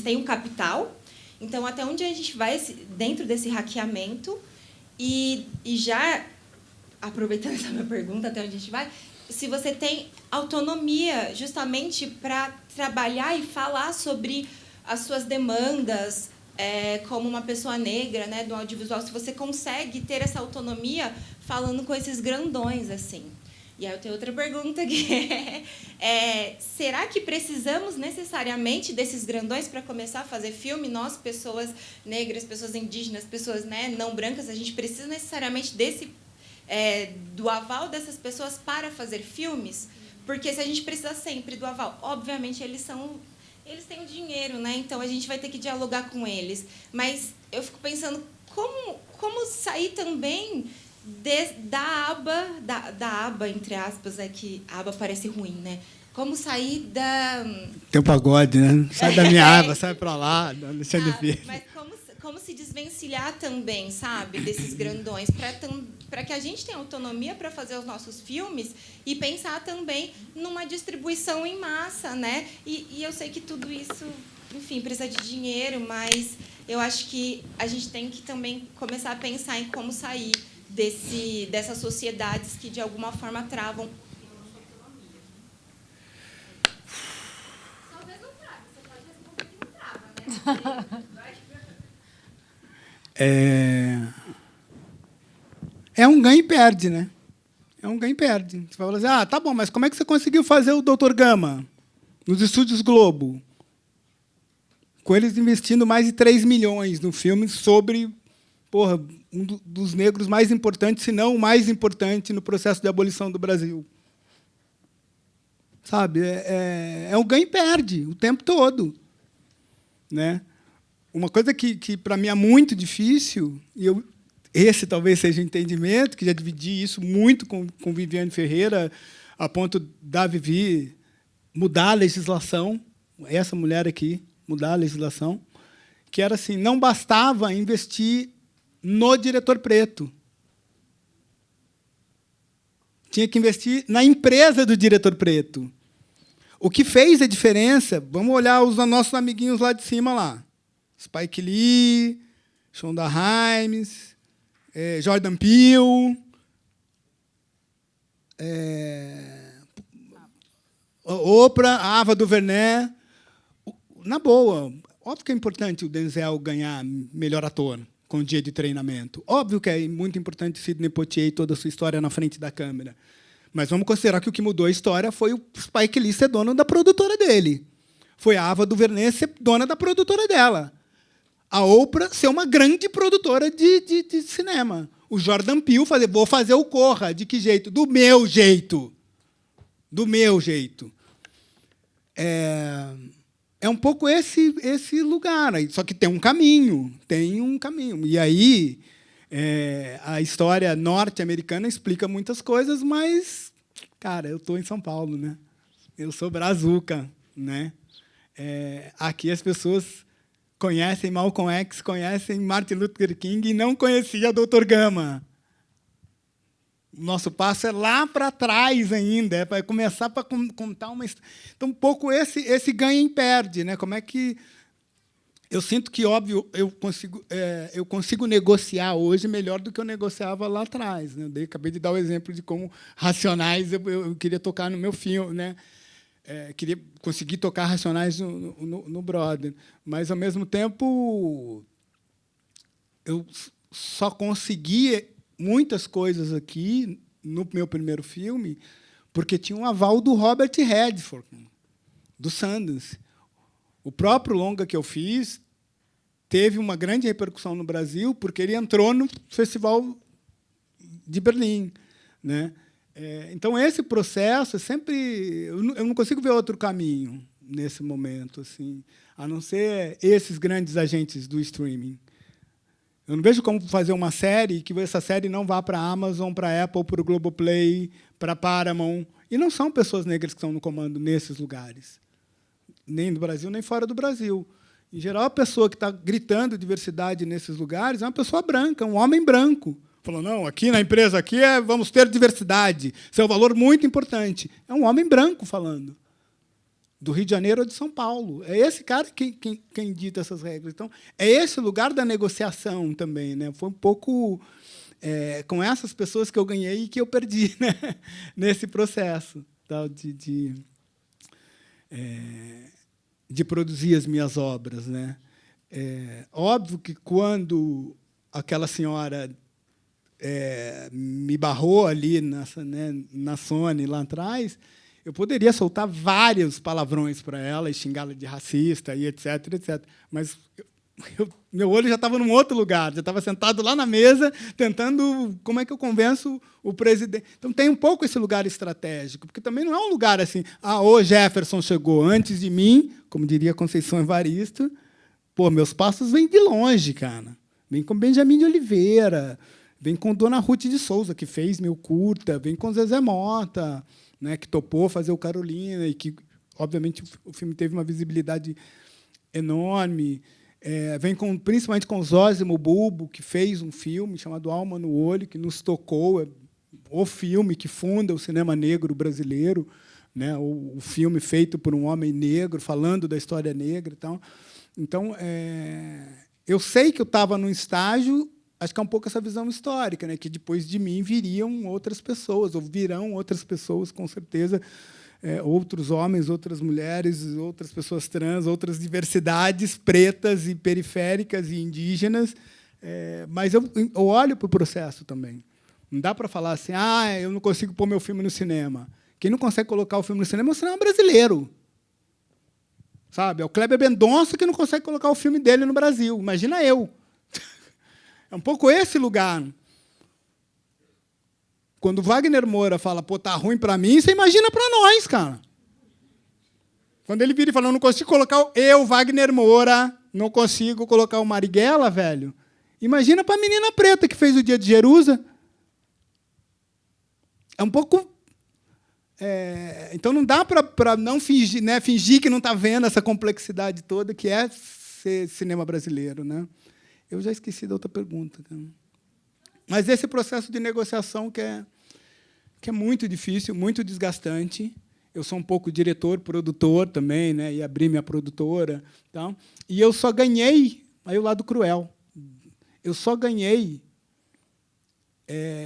têm um capital. Então, até onde a gente vai dentro desse hackeamento? E já, aproveitando essa minha pergunta, até onde a gente vai, se você tem autonomia justamente para trabalhar e falar sobre as suas demandas, como uma pessoa negra, né, do audiovisual, se você consegue ter essa autonomia falando com esses grandões, assim. E aí eu tenho outra pergunta que será que precisamos necessariamente desses grandões para começar a fazer filme? Nós, pessoas negras, pessoas indígenas, pessoas, né, não brancas, a gente precisa necessariamente do aval dessas pessoas para fazer filmes? Porque se a gente precisa sempre do aval, obviamente eles têm o dinheiro, né? Então a gente vai ter que dialogar com eles. Mas eu fico pensando como sair também da aba, entre aspas, que a aba parece ruim, né? Como sair da... Tem o pagode, né? Sai da minha aba, sai para lá, Alexandre Filho. Mas como se desvencilhar também, sabe, desses grandões, para que a gente tenha autonomia para fazer os nossos filmes e pensar também numa distribuição em massa, né? E eu sei que tudo isso, enfim, precisa de dinheiro, mas eu acho que a gente tem que também começar a pensar em como sair dessas sociedades que, de alguma forma, travam. Talvez não trave, você pode responder que não trava, né? É um ganha e perde, né? É um ganha e perde. Você vai falar assim, tá bom, mas como é que você conseguiu fazer o Dr. Gama nos estúdios Globo? Com eles investindo mais de 3 milhões no filme sobre um dos negros mais importantes, se não o mais importante, no processo de abolição do Brasil. Sabe? É um ganha e perde o tempo todo. Né? Uma coisa que para mim é muito difícil, e esse talvez seja o entendimento, que já dividi isso muito com Viviane Ferreira, a ponto da Vivi mudar a legislação, essa mulher aqui, mudar a legislação, que era assim, não bastava investir no diretor preto. Tinha que investir na empresa do diretor preto. O que fez a diferença, vamos olhar os nossos amiguinhos lá de cima, lá. Spike Lee, Shonda Rhimes, Jordan Peele, Oprah, Ava DuVernay. Na boa, óbvio que é importante o Denzel ganhar melhor ator com o dia de treinamento. Óbvio que é muito importante Sidney Poitier e toda a sua história na frente da câmera. Mas vamos considerar que o que mudou a história foi o Spike Lee ser dono da produtora dele. Foi a Ava DuVernay ser dona da produtora dela. A Oprah ser uma grande produtora de cinema. O Jordan Peele vou fazer o Corra. De que jeito? Do meu jeito. Do meu jeito. É um pouco esse lugar. Só que tem um caminho. Tem um caminho. E aí, a história norte-americana explica muitas coisas, mas, cara, eu estou em São Paulo, né? Eu sou brazuca, né? Aqui as pessoas conhecem Malcolm X, conhecem Martin Luther King e não conhecia Dr. Gama. O nosso passo é lá para trás ainda, é para começar para contar uma história. Então, um pouco esse ganha e perde, né? Como é que eu sinto que, óbvio, eu consigo negociar hoje melhor do que eu negociava lá atrás, né? Acabei de dar o exemplo de como Racionais eu queria tocar no meu filme, né? Queria conseguir tocar Racionais no Brother, mas, ao mesmo tempo, eu só consegui muitas coisas aqui, no meu primeiro filme, porque tinha um aval do Robert Redford, do Sundance. O próprio longa que eu fiz teve uma grande repercussão no Brasil, porque ele entrou no Festival de Berlim, né? Então, esse processo sempre... Eu não consigo ver outro caminho nesse momento, assim, a não ser esses grandes agentes do streaming. Eu não vejo como fazer uma série e que essa série não vá para a Amazon, para a Apple, para o Globoplay, para a Paramount. E não são pessoas negras que estão no comando nesses lugares, nem no Brasil, nem fora do Brasil. Em geral, a pessoa que está gritando diversidade nesses lugares é uma pessoa branca, um homem branco. Falou, não, aqui na empresa aqui vamos ter diversidade. Isso é um valor muito importante. É um homem branco falando. Do Rio de Janeiro ou de São Paulo. É esse cara quem dita essas regras. Então, é esse o lugar da negociação também. Né? Foi um pouco com essas pessoas que eu ganhei e que eu perdi, né? Nesse processo tal, de produzir as minhas obras. Né? Óbvio que, quando aquela senhora me barrou ali na Sony, lá atrás, eu poderia soltar vários palavrões para ela e xingá-la de racista, e etc., etc. Mas meu olho já estava num outro lugar, já estava sentado lá na mesa, tentando como é que eu convenço o presidente. Então, tem um pouco esse lugar estratégico, porque também não é um lugar assim, o Jefferson chegou antes de mim, como diria Conceição Evaristo, meus passos vêm de longe, cara. Vem com Benjamin de Oliveira, vem com Dona Ruth de Souza, que fez meu curta, vem com Zezé Mota, né, que topou fazer o Carolina, e que, obviamente, o filme teve uma visibilidade enorme. Vem principalmente com Zósimo Bulbo, que fez um filme chamado Alma no Olho, que nos tocou, o filme que funda o cinema negro brasileiro, né, o filme feito por um homem negro, falando da história negra. Então, eu sei que eu estava num estágio, acho que é um pouco essa visão histórica, né, que depois de mim viriam outras pessoas, ou virão outras pessoas, com certeza, outros homens, outras mulheres, outras pessoas trans, outras diversidades pretas e periféricas e indígenas. Mas eu olho para o processo também. Não dá para falar assim, eu não consigo pôr meu filme no cinema. Quem não consegue colocar o filme no cinema é o cinema brasileiro. Sabe? É o Kleber Mendonça que não consegue colocar o filme dele no Brasil. Imagina eu. É um pouco esse lugar. Quando o Wagner Moura fala, tá ruim para mim, você imagina para nós, cara. Quando ele vira e fala, não consigo colocar Wagner Moura, não consigo colocar o Marighella, velho. Imagina para a menina preta que fez o Dia de Jerusa. É um pouco... Então, não dá para não fingir, né, fingir que não está vendo essa complexidade toda que é ser cinema brasileiro. Né? Eu já esqueci da outra pergunta. Cara. Mas esse processo de negociação que é muito difícil, muito desgastante. Eu sou um pouco diretor, produtor também, né, e abri minha produtora. Tá? E eu só ganhei, aí o lado cruel, eu só ganhei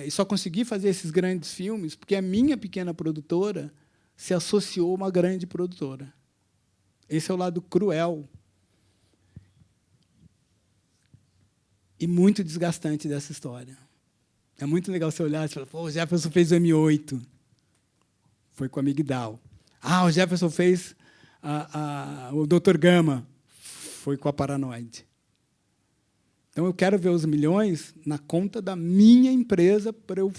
e só consegui fazer esses grandes filmes porque a minha pequena produtora se associou a uma grande produtora. Esse é o lado cruel e muito desgastante dessa história. É muito legal você olhar e falar, o Jefferson fez o M8, foi com a Migdal. O Jefferson fez o Dr. Gama, foi com a Paranoide. Então, eu quero ver os milhões na conta da minha empresa para eu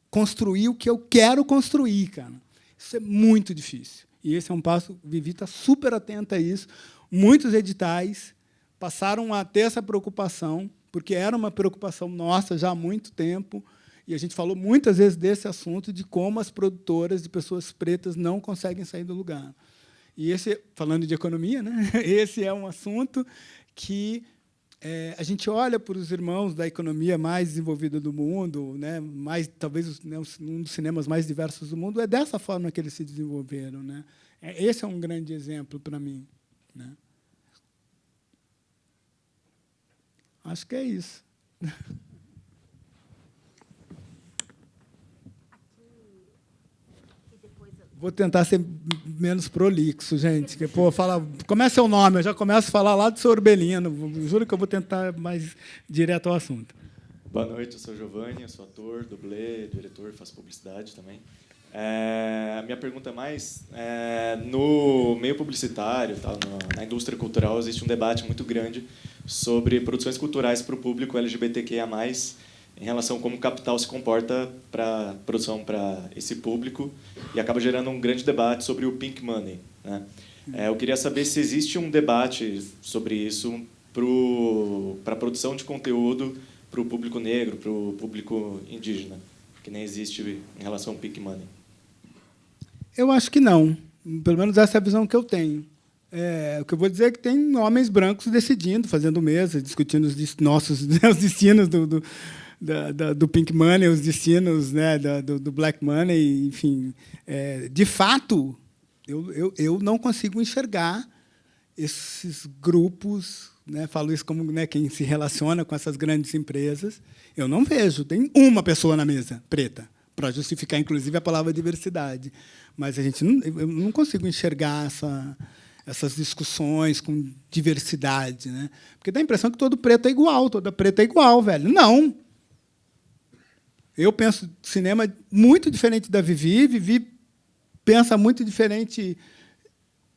construir o que eu quero construir, cara. Isso é muito difícil. E esse é um passo, Vivi está super atenta a isso. Muitos editais passaram a ter essa preocupação, porque era uma preocupação nossa já há muito tempo, e a gente falou muitas vezes desse assunto, de como as produtoras de pessoas pretas não conseguem sair do lugar. E esse, falando de economia, né, esse é um assunto que a gente olha para os irmãos da economia mais desenvolvida do mundo, né, talvez um dos cinemas mais diversos do mundo, é dessa forma que eles se desenvolveram. Né? Esse é um grande exemplo para mim. Né? Acho que é isso. Vou tentar ser menos prolixo, gente. Que, como é seu nome? Eu já começo a falar lá do seu Orbelino. Juro que eu vou tentar mais direto ao assunto. Boa noite, eu sou Giovanni, eu sou ator, dublê, diretor, faço publicidade também. A minha pergunta é mais... no meio publicitário, na indústria cultural, existe um debate muito grande sobre produções culturais para o público LGBTQIA+, em relação a como o capital se comporta para produção para esse público, e acaba gerando um grande debate sobre o pink money. Né? Eu queria saber se existe um debate sobre isso para a produção de conteúdo para o público negro, para o público indígena, que nem existe em relação ao pink money. Eu acho que não. Pelo menos essa é a visão que eu tenho. O que eu vou dizer é que tem homens brancos decidindo, fazendo mesa, discutindo os nossos os destinos do Pink Money, os destinos, né, do Black Money, enfim. De fato, eu não consigo enxergar esses grupos, né, falo isso como, né, quem se relaciona com essas grandes empresas, eu não vejo. Tem uma pessoa na mesa preta, para justificar, inclusive, a palavra diversidade. Mas eu não consigo enxergar essas discussões com diversidade, né? Porque dá a impressão que todo preto é igual, toda preta é igual, velho. Não. Eu penso cinema muito diferente da Vivi. Vivi pensa muito diferente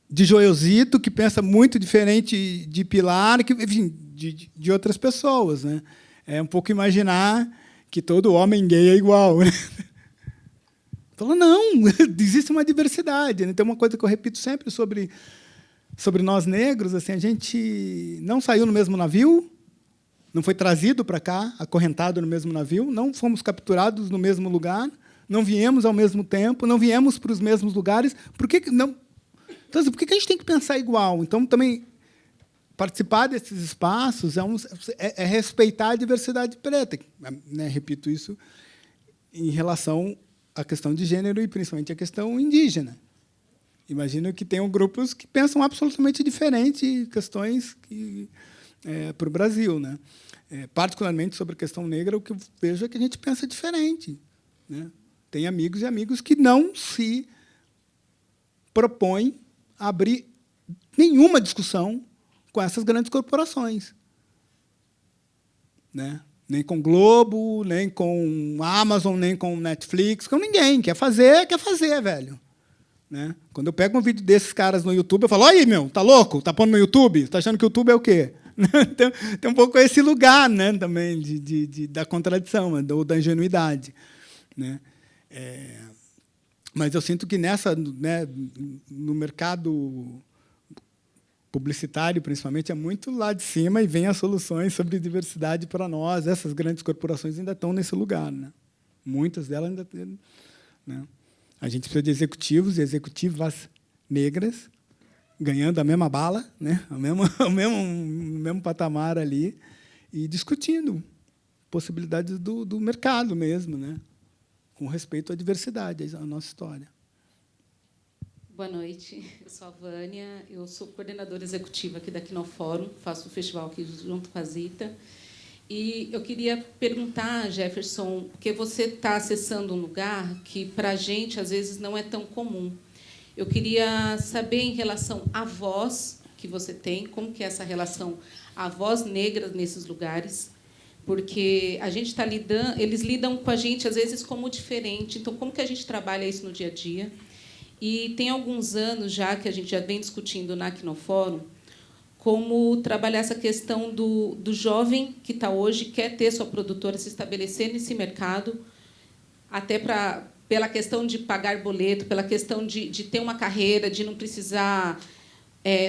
de Joelzito, que pensa muito diferente de Pilar, que, enfim, de outras pessoas, né? É um pouco imaginar que todo homem gay é igual, né? Fala, não, existe uma diversidade. Né? Tem uma coisa que eu repito sempre sobre nós negros, assim, a gente não saiu no mesmo navio, não foi trazido para cá, acorrentado no mesmo navio, não fomos capturados no mesmo lugar, não viemos ao mesmo tempo, não viemos para os mesmos lugares. Por que não? Então, por que a gente tem que pensar igual? Então, também, participar desses espaços é respeitar a diversidade preta. Né? Repito isso em relação à questão de gênero e, principalmente, à questão indígena. Imagino que tenham grupos que pensam absolutamente diferente questões para o Brasil. Né? Particularmente sobre a questão negra, o que eu vejo é que a gente pensa diferente. Né? Tem amigos e amigos que não se propõem a abrir nenhuma discussão com essas grandes corporações. Né? Nem com Globo, nem com Amazon, nem com Netflix, com ninguém. Quer fazer, velho. Né? Quando eu pego um vídeo desses caras no YouTube, eu falo, aí, meu, tá louco? Tá pondo no YouTube? Tá achando que o YouTube é o quê? Tem um pouco esse lugar, né, também da contradição, ou da ingenuidade. Né? Mas eu sinto que né, no mercado publicitário, principalmente, é muito lá de cima e vem as soluções sobre diversidade para nós. Essas grandes corporações ainda estão nesse lugar. Né? Muitas delas ainda têm. Né? A gente precisa de executivos e executivas negras ganhando a mesma bala, né? o mesmo patamar ali, e discutindo possibilidades do mercado mesmo, né? Com respeito à diversidade, à nossa história. Boa noite, eu sou a Vânia, eu sou coordenadora executiva aqui da Quinofórum, faço o festival aqui junto com a Zita. E eu queria perguntar, Jefferson, porque você está acessando um lugar que, para a gente, às vezes, não é tão comum. Eu queria saber, em relação à voz que você tem, como que é essa relação à voz negra nesses lugares, porque a gente está lidando, eles lidam com a gente, às vezes, como diferente. Então, como que a gente trabalha isso no dia a dia? E tem alguns anos já que a gente já vem discutindo na Quinofórum como trabalhar essa questão do jovem que está hoje, quer ter sua produtora, se estabelecer nesse mercado, até pela questão de pagar boleto, pela questão de ter uma carreira, de não precisar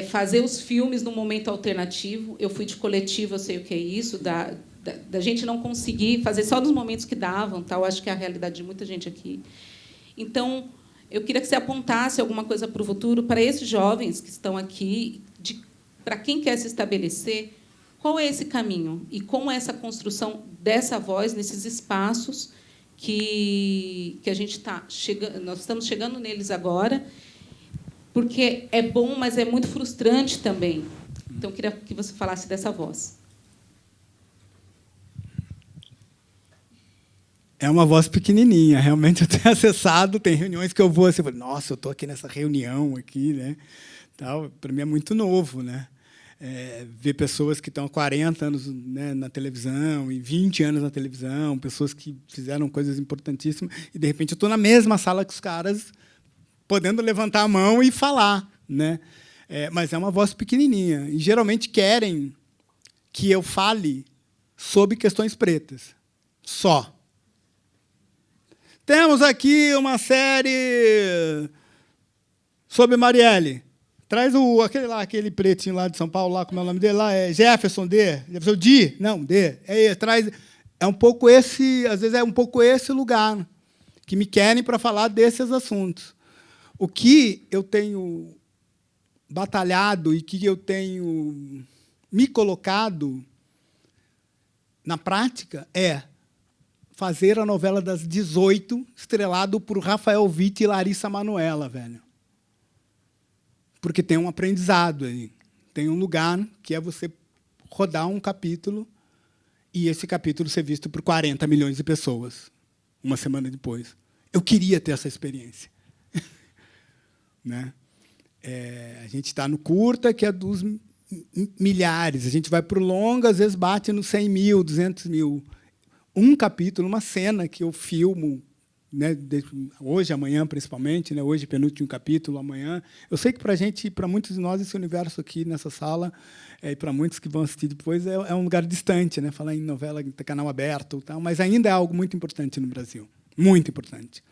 fazer os filmes no momento alternativo. Eu fui de coletivo, eu sei o que é isso, da gente não conseguir fazer só nos momentos que davam. Tal. Acho que é a realidade de muita gente aqui. Então, eu queria que você apontasse alguma coisa para o futuro, para esses jovens que estão aqui, para quem quer se estabelecer, qual é esse caminho e como é essa construção dessa voz nesses espaços que a gente está chegando, nós estamos chegando neles agora, porque é bom, mas é muito frustrante também. Então, eu queria que você falasse dessa voz. É uma voz pequenininha, realmente eu tenho acessado, tem reuniões que eu vou assim, nossa, eu estou aqui nessa reunião aqui, né? Para mim é muito novo, né? Ver pessoas que estão há 40 anos, né, na televisão e 20 anos na televisão, pessoas que fizeram coisas importantíssimas, e, de repente, eu estou na mesma sala que os caras, podendo levantar a mão e falar. Né? Mas é uma voz pequenininha. E, geralmente, querem que eu fale sobre questões pretas. Só. Temos aqui uma série sobre Marielle. Traz aquele pretinho lá de São Paulo, lá, como é o nome dele? Lá é Jefferson D. Jefferson D. Não, D. Traz. É um pouco esse, às vezes é um pouco esse lugar que me querem para falar desses assuntos. O que eu tenho batalhado e que eu tenho me colocado na prática é fazer a novela das 18, estrelado por Rafael Witt e Larissa Manoela, velho. Porque tem um aprendizado aí. Tem um lugar que é você rodar um capítulo e esse capítulo ser visto por 40 milhões de pessoas, uma semana depois. Eu queria ter essa experiência. Né? A gente está no curta, que é dos milhares. A gente vai para o longa, às vezes bate nos 100 mil, 200 mil. Um capítulo, uma cena que eu filmo, né, hoje, amanhã, principalmente, né, hoje, penúltimo capítulo, amanhã. Eu sei que, para a gente, para muitos de nós, esse universo aqui nessa sala, e para muitos que vão assistir depois, é um lugar distante, né, falar em novela, canal aberto, tal, mas ainda é algo muito importante no Brasil. Muito importante.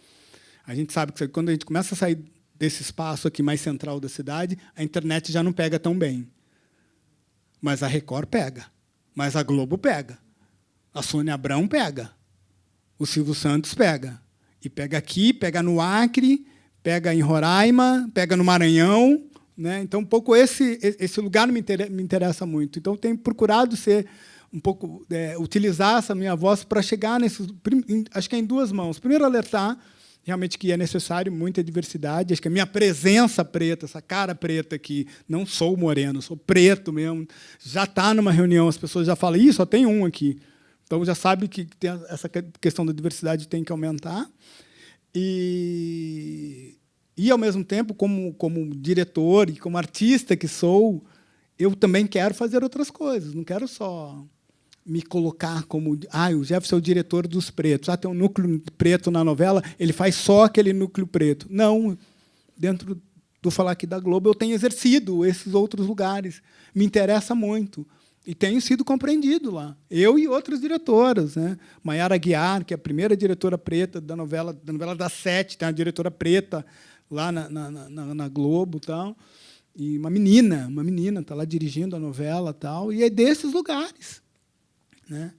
A gente sabe que quando a gente começa a sair desse espaço aqui mais central da cidade, a internet já não pega tão bem. Mas a Record pega. Mas a Globo pega. A Sônia Abrão pega. O Silvio Santos pega. E pega aqui, pega no Acre, pega em Roraima, pega no Maranhão. Né? Então, um pouco esse lugar me interessa muito. Então, tenho procurado ser um pouco utilizar essa minha voz para chegar nesses... Acho que é em duas mãos. Primeiro, alertar realmente que é necessário muita diversidade. Acho que a minha presença preta, essa cara preta aqui, não sou moreno, sou preto mesmo, já está numa reunião, as pessoas já falam, só tem um aqui. Então, já sabe que tem essa questão da diversidade tem que aumentar. E ao mesmo tempo, como diretor e como artista que sou, eu também quero fazer outras coisas. Não quero só me colocar como... o Jefferson é o diretor dos pretos. Tem um núcleo preto na novela, ele faz só aquele núcleo preto. Não. Dentro do Falar Aqui da Globo, eu tenho exercido esses outros lugares. Me interessa muito. E tenho sido compreendido lá. Eu e outras diretoras. Né? Maiara Aguiar, que é a primeira diretora preta da novela das 7, tem uma diretora preta lá na Globo. Tal. E uma menina está lá dirigindo a novela. Tal, e é desses lugares. Né?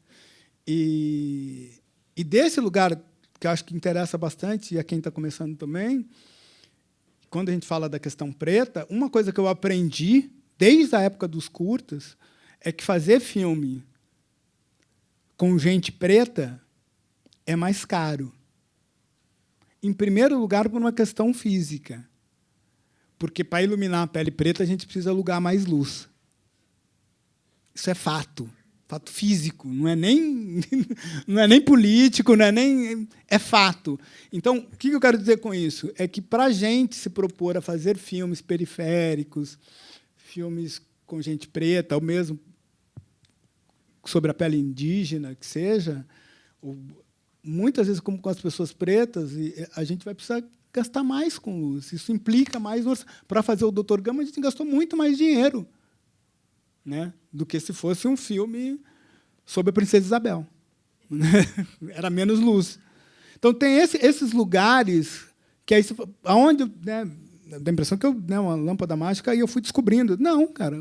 E desse lugar, que eu acho que interessa bastante, e a quem está começando também, quando a gente fala da questão preta, uma coisa que eu aprendi, desde a época dos curtas, é que fazer filme com gente preta é mais caro. Em primeiro lugar, por uma questão física. Porque, para iluminar a pele preta, a gente precisa alugar mais luz. Isso é fato. Fato físico, não é nem político, não é nem... É fato. Então, o que eu quero dizer com isso? É que, para a gente se propor a fazer filmes periféricos, filmes com gente preta, ou mesmo sobre a pele indígena, que seja, muitas vezes, como com as pessoas pretas, a gente vai precisar gastar mais com luz. Isso implica mais... Para fazer o Dr. Gama, a gente gastou muito mais dinheiro, né, do que se fosse um filme sobre a Princesa Isabel. Era menos luz. Então, tem esses lugares que aí, aonde, né, dá a impressão que uma lâmpada mágica, e eu fui descobrindo. Não, cara,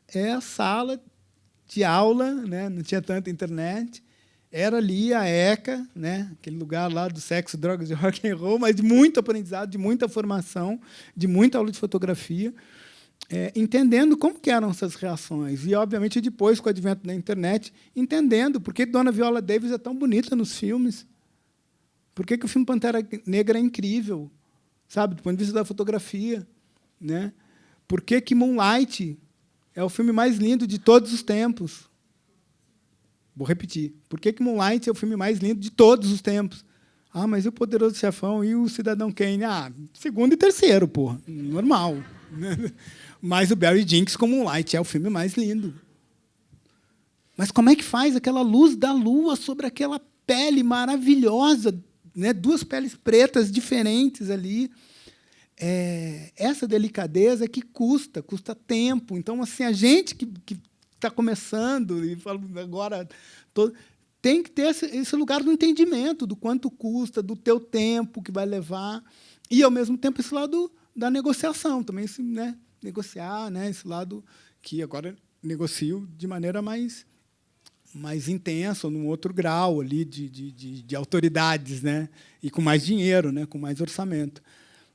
é a sala de aula, né, não tinha tanta internet, era ali a ECA, né, aquele lugar lá do sexo, drogas e rock and roll, mas de muito aprendizado, de muita formação, de muita aula de fotografia, entendendo como que eram essas reações. E, obviamente, depois, com o advento da internet, entendendo por que Dona Viola Davis é tão bonita nos filmes. Por que o filme Pantera Negra é incrível, sabe, do ponto de vista da fotografia. Né? Por que Moonlight é o filme mais lindo de todos os tempos. Vou repetir. Por que Moonlight é o filme mais lindo de todos os tempos? Mas e o Poderoso Chefão e o Cidadão Kane? Segundo e terceiro, porra. Normal. Mas o Barry Jenkins com Moonlight é o filme mais lindo. Mas como é que faz aquela luz da lua sobre aquela pele maravilhosa, né? Duas peles pretas diferentes ali. Essa delicadeza que custa tempo. Então, assim, a gente que está começando, e falo agora, tem que ter esse lugar do entendimento, do quanto custa, do teu tempo que vai levar, e, ao mesmo tempo, esse lado da negociação, também, né, negociar, né, esse lado que agora negocio de maneira mais intensa, num outro grau ali de autoridades, né, e com mais dinheiro, né, com mais orçamento.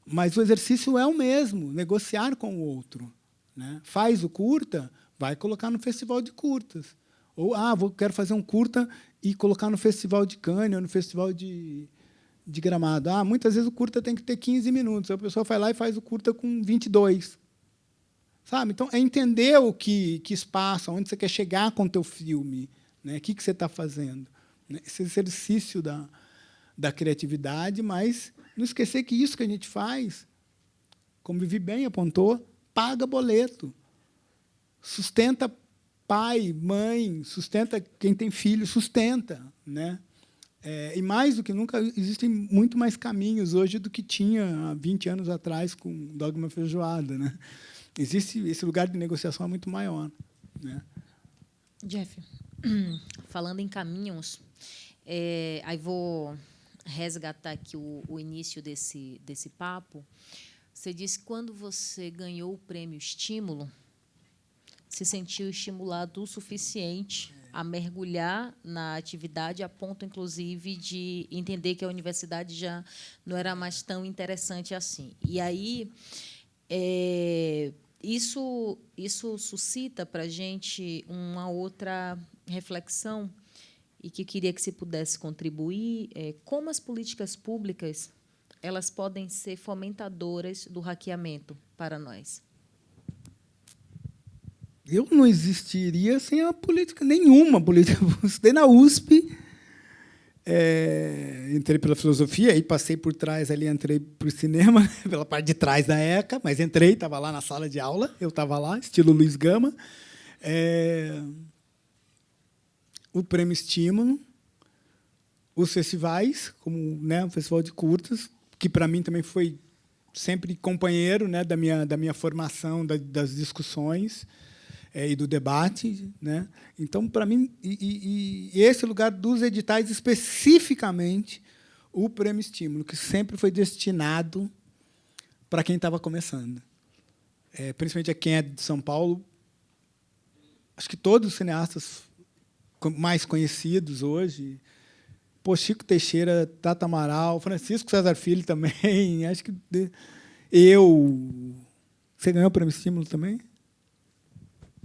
Mas o exercício é o mesmo, negociar com o outro. Né? Faz o curta, vai colocar no festival de curtas. Ou, quero fazer um curta e colocar no Festival de Cannes ou no Festival de Gramado. Muitas vezes o curta tem que ter 15 minutos. A pessoa vai lá e faz o curta com 22. Sabe? Então, é entender que espaço, onde você quer chegar com o teu filme, né? O que você está fazendo. Né? Esse exercício da criatividade, mas não esquecer que isso que a gente faz, como Vivi bem apontou, paga boleto, sustenta pai, mãe, sustenta quem tem filho, sustenta, né? E mais do que nunca, existem muito mais caminhos hoje do que tinha há 20 anos atrás com o Dogma Feijoada, né? Existe esse lugar de negociação é muito maior, né? Jeff, falando em caminhos, aí vou resgatar aqui o início desse papo. Você disse que quando você ganhou o prêmio Estímulo, se sentiu estimulado o suficiente a mergulhar na atividade, a ponto, inclusive, de entender que a universidade já não era mais tão interessante assim. E aí, isso suscita para a gente uma outra reflexão, e que queria que se pudesse contribuir, como as políticas públicas elas podem ser fomentadoras do hackeamento para nós. Eu não existiria sem nenhuma política. Estudei na USP, entrei pela filosofia, aí passei por trás, ali entrei para o cinema, pela parte de trás da ECA, mas entrei, estava lá na sala de aula, eu estava lá, estilo Luiz Gama. O Prêmio Estímulo, os festivais, como, né, o Festival de Curtas, que para mim também foi sempre companheiro, né, da minha formação, das discussões e do debate, né? Então, para mim, e esse lugar dos editais, especificamente o Prêmio Estímulo, que sempre foi destinado para quem estava começando. Principalmente a quem é de São Paulo, acho que todos os cineastas mais conhecidos hoje, Chico Teixeira, Tata Amaral, Francisco César Filho também, acho que Você ganhou o Prêmio Estímulo também?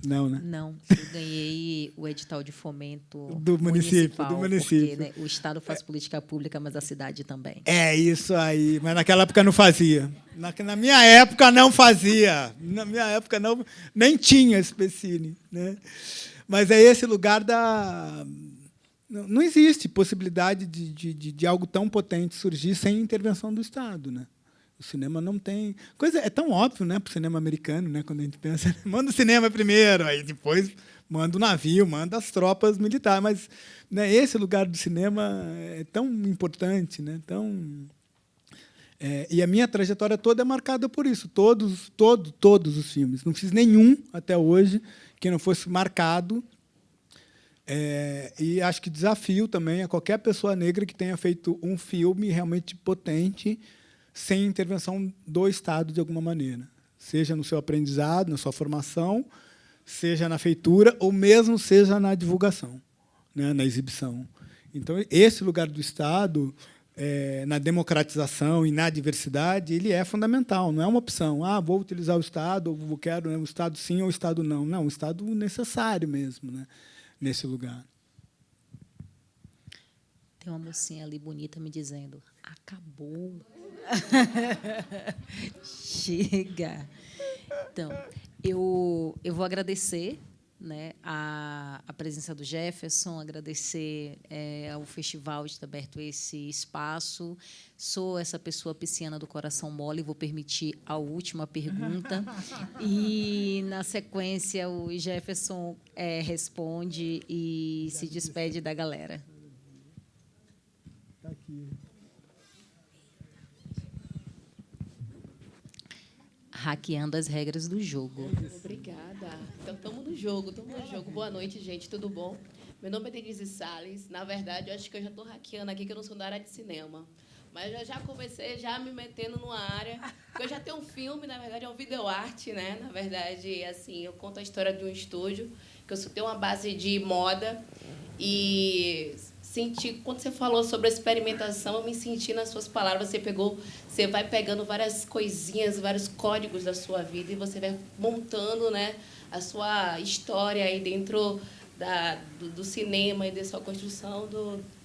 Não, né? Não, eu ganhei o edital de fomento do município. Porque, né, o Estado faz política pública, mas a cidade também. É isso aí, mas naquela época não fazia. Na minha época não fazia. Na minha época nem tinha esse Specine, né? Mas é esse lugar não existe possibilidade de algo tão potente surgir sem intervenção do Estado, né? O cinema não tem... É tão óbvio, né, para o cinema americano, né, quando a gente pensa, manda o cinema primeiro, aí depois manda o navio, manda as tropas militares. Mas, né, esse lugar do cinema é tão importante, né, e a minha trajetória toda é marcada por isso. Todos os filmes. Não fiz nenhum até hoje que não fosse marcado. E acho que desafio também a qualquer pessoa negra que tenha feito um filme realmente potente, sem intervenção do Estado, de alguma maneira. Seja no seu aprendizado, na sua formação, seja na feitura, ou mesmo seja na divulgação, né, na exibição. Então, esse lugar do Estado, na democratização e na diversidade, ele é fundamental, não é uma opção. Vou utilizar o Estado, ou quero, né, o Estado sim ou o Estado não. Não, o Estado necessário mesmo, né, nesse lugar. Tem uma mocinha ali bonita me dizendo, acabou. Chega. Então, eu vou agradecer, né, a presença do Jefferson, agradecer ao festival de ter aberto esse espaço. Sou essa pessoa pisciana do coração mole, vou permitir a última pergunta. E, na sequência, o Jefferson responde e se despede da galera. Está aqui. Hackeando as regras do jogo. Obrigada. Então, estamos no jogo. Boa noite, gente. Tudo bom? Meu nome é Denise Salles. Na verdade, eu acho que eu já estou hackeando aqui, que eu não sou da área de cinema. Mas eu já comecei me metendo numa área. Porque eu já tenho um filme, na verdade, é um videoarte, né? Na verdade, assim, eu conto a história de um estúdio, que eu tenho uma base de moda. E quando você falou sobre a experimentação, eu me senti nas suas palavras. Você vai pegando várias coisinhas, vários códigos da sua vida e você vai montando, né, a sua história aí dentro do cinema e da sua construção,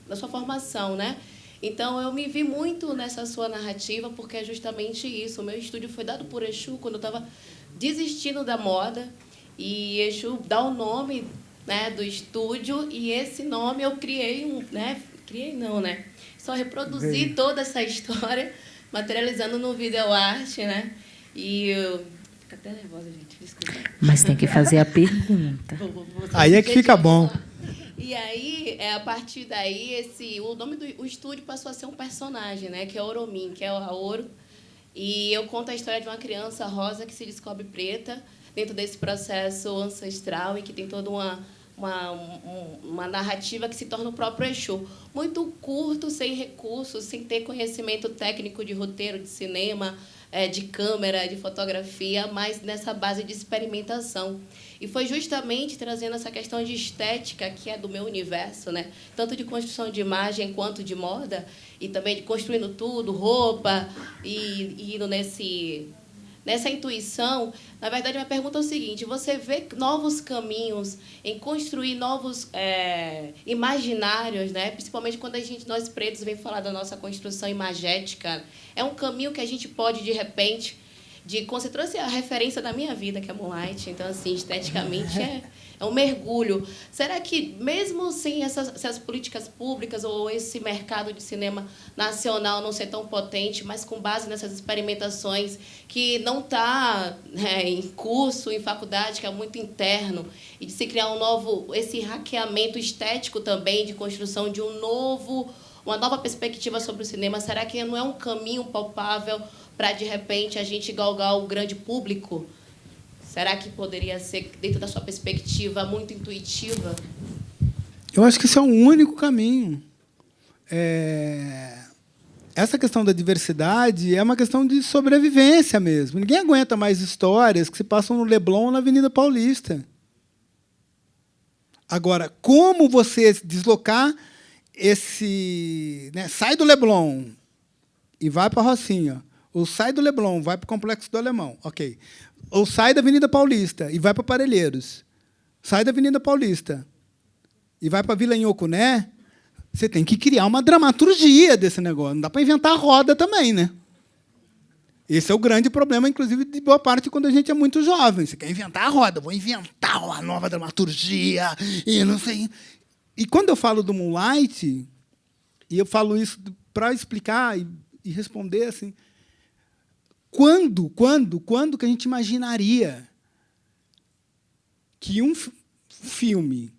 da sua formação, né? Então, eu me vi muito nessa sua narrativa, porque é justamente isso. O meu estúdio foi dado por Exu quando eu estava desistindo da moda, e Exu dá o nome, né, do estúdio, e esse nome eu criei só reproduzi toda essa história, materializando no videoarte, né? E eu... Fico até nervosa, gente, desculpa. Mas tem que fazer a pergunta. Aí é que fica bom. E aí, a partir daí, o nome do estúdio passou a ser um personagem, né? Que é Oromin, que é o Aoro. E eu conto a história de uma criança rosa que se descobre preta dentro desse processo ancestral e que tem toda uma narrativa que se torna o próprio Exu. Muito curto, sem recursos, sem ter conhecimento técnico de roteiro, de cinema, de câmera, de fotografia, mas nessa base de experimentação. E foi justamente trazendo essa questão de estética, que é do meu universo, né? Tanto de construção de imagem quanto de moda, e também de construindo tudo, roupa, e indo nessa intuição. Na verdade, a minha pergunta é o seguinte: você vê novos caminhos em construir novos imaginários, né? Principalmente quando nós pretos vem falar da nossa construção imagética. É um caminho que a gente pode, de repente, você trouxe a referência da minha vida, que é Moonlight, então, assim, esteticamente é um mergulho. Será que, mesmo sem essas políticas públicas ou esse mercado de cinema nacional não ser tão potente, mas com base nessas experimentações que não está em curso, em faculdade, que é muito interno, e de se criar esse hackeamento estético também, de construção de uma nova perspectiva sobre o cinema, será que não é um caminho palpável para, de repente, a gente galgar o grande público? Será que poderia ser, dentro da sua perspectiva, muito intuitiva? Eu acho que esse é o único caminho. Essa questão da diversidade é uma questão de sobrevivência mesmo. Ninguém aguenta mais histórias que se passam no Leblon ou na Avenida Paulista. Agora, como você deslocar sai do Leblon e vai para a Rocinha, ou sai do Leblon, vai para o Complexo do Alemão, ok. Ou sai da Avenida Paulista e vai para Parelheiros. Sai da Avenida Paulista e vai para Vila Inhocuné, você tem que criar uma dramaturgia desse negócio. Não dá para inventar a roda também, né? Esse é o grande problema, inclusive, de boa parte quando a gente é muito jovem. Você quer inventar a roda, vou inventar uma nova dramaturgia e não sei. E quando eu falo do Moonlight, e eu falo isso para explicar e responder assim, quando que a gente imaginaria que um filme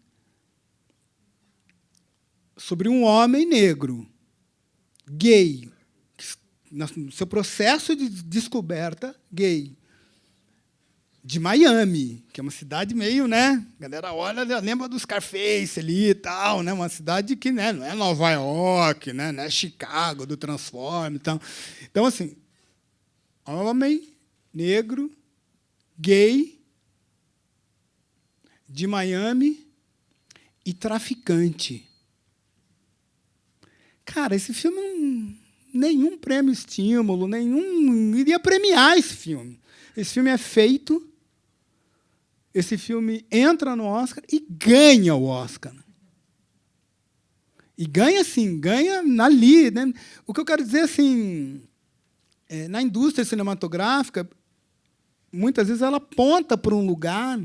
sobre um homem negro, gay, no seu processo de descoberta gay, de Miami, que é uma cidade meio, né? A galera olha, lembra do Scarface ali e tal, né? Uma cidade que, né, não é Nova York, né? Não é Chicago, do Transform e tal. Então, assim, homem, negro, gay, de Miami e traficante. Cara, esse filme, nenhum prêmio estímulo, nenhum iria premiar esse filme. Esse filme é feito, esse filme entra no Oscar e ganha o Oscar. E ganha, assim, ganha ali, né? O que eu quero dizer, assim, na indústria cinematográfica, muitas vezes ela aponta para um lugar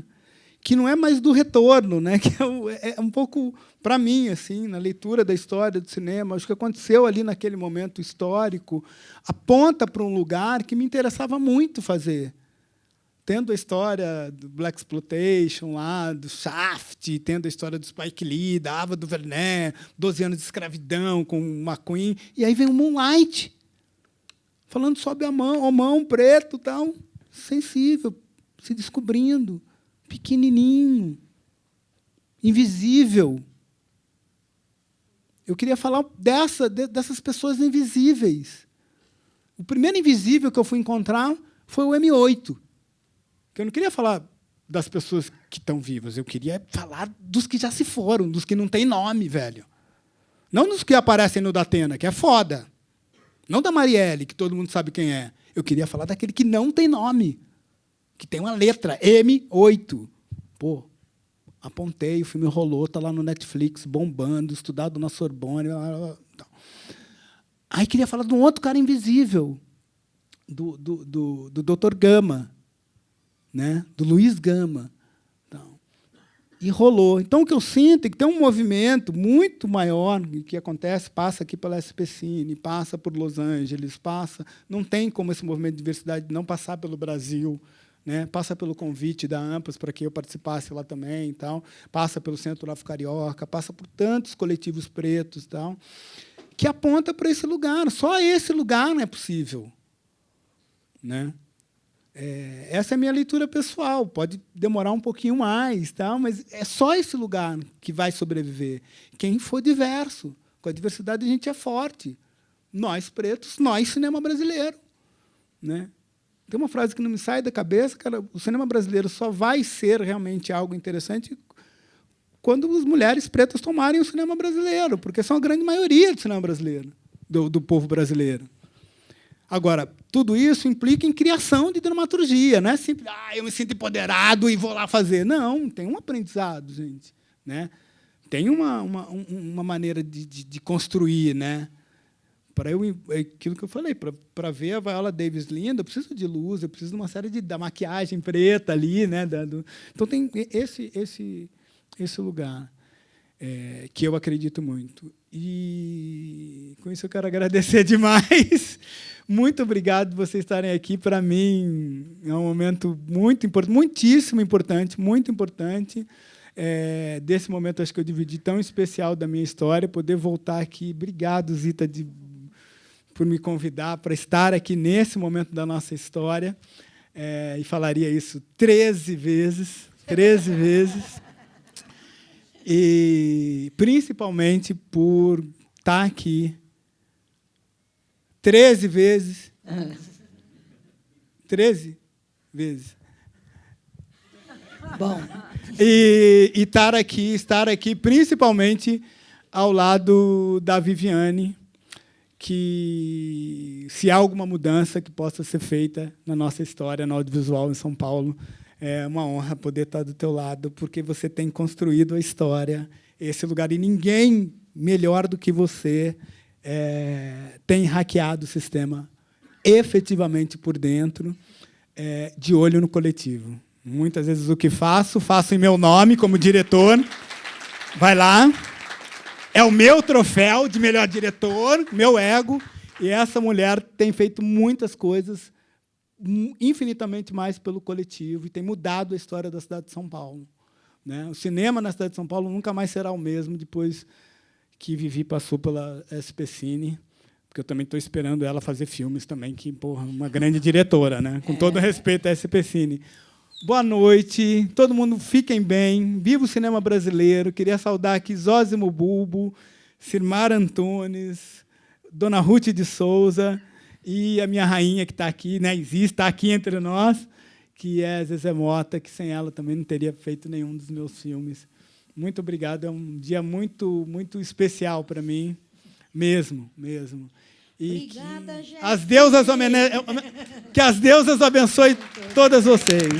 que não é mais do retorno, né? Que é um pouco, para mim, assim, na leitura da história do cinema, acho que aconteceu ali naquele momento histórico, aponta para um lugar que me interessava muito fazer. Tendo a história do Blaxploitation lá, do Shaft, tendo a história do Spike Lee, da Ava DuVernay, 12 anos de escravidão com McQueen, e aí vem o Moonlight, falando sobre a mão preto, tal, sensível, se descobrindo, pequenininho, invisível. Eu queria falar dessas pessoas invisíveis. O primeiro invisível que eu fui encontrar foi o M8. Eu não queria falar das pessoas que estão vivas, eu queria falar dos que já se foram, dos que não têm nome, velho. Não dos que aparecem no Datena, que é foda. Não da Marielle, que todo mundo sabe quem é. Eu queria falar daquele que não tem nome, que tem uma letra, M8. Pô, Apontei, o filme rolou, está lá no Netflix, bombando, estudado na Sorbonne. Aí queria falar de um outro cara invisível, do Dr. Gama, né? Do Luiz Gama. Então, e rolou. Então, o que eu sinto é que tem um movimento muito maior que acontece, passa aqui pela SPCine, passa por Los Angeles, passa. Não tem como esse movimento de diversidade não passar pelo Brasil, né? Passa pelo convite da AMPAS para que eu participasse lá também, tal. Passa pelo Centro Afro-Carioca, passa por tantos coletivos pretos, tal, que aponta para esse lugar. Só esse lugar não é possível, né? Essa é a minha leitura pessoal. Pode demorar um pouquinho mais, tal, mas é só esse lugar que vai sobreviver. Quem for diverso. Com a diversidade, a gente é forte. Nós, pretos, nós, cinema brasileiro, né? Tem uma frase que não me sai da cabeça, cara, o cinema brasileiro só vai ser realmente algo interessante quando as mulheres pretas tomarem o cinema brasileiro, porque são a grande maioria do cinema brasileiro, do povo brasileiro. Agora, tudo isso implica em criação de dramaturgia, não é simples, eu me sinto empoderado e vou lá fazer. Não, tem um aprendizado, gente, né? Tem uma maneira de construir, né? Para aquilo que eu falei, para ver a Viola Davis linda, eu preciso de luz, eu preciso de uma série da maquiagem preta ali, né? Então tem esse lugar que eu acredito muito. E com isso eu quero agradecer demais. Muito obrigado por vocês estarem aqui. Para mim é um momento muito importante, muitíssimo importante, muito importante. Desse momento acho que eu dividi tão especial da minha história, poder voltar aqui. Obrigado, Zita, por me convidar para estar aqui nesse momento da nossa história. E falaria isso 13 vezes. E, principalmente, por estar aqui 13 vezes. 13 vezes. Bom. E estar aqui, principalmente, ao lado da Viviane, que, se há alguma mudança que possa ser feita na nossa história, no audiovisual em São Paulo, é uma honra poder estar do teu lado, porque você tem construído a história, esse lugar, e ninguém melhor do que você tem hackeado o sistema efetivamente por dentro, de olho no coletivo. Muitas vezes o que faço em meu nome como diretor. Vai lá. É o meu troféu de melhor diretor, meu ego, e essa mulher tem feito muitas coisas infinitamente mais pelo coletivo e tem mudado a história da cidade de São Paulo, né? O cinema na cidade de São Paulo nunca mais será o mesmo depois que Vivi passou pela SPCine, porque eu também estou esperando ela fazer filmes também, que, porra, uma grande diretora, né? Com todo respeito à SPCine. Boa noite, todo mundo fiquem bem, viva o cinema brasileiro. Queria saudar aqui Zósimo Bulbo, Cirmar Antunes, Dona Ruth de Souza e a minha rainha que está aqui, né, está aqui entre nós, que é Zezé Mota, que sem ela também não teria feito nenhum dos meus filmes. Muito obrigado, é um dia muito, muito especial para mim, mesmo. E obrigada, gente. que as deusas abençoem todas vocês.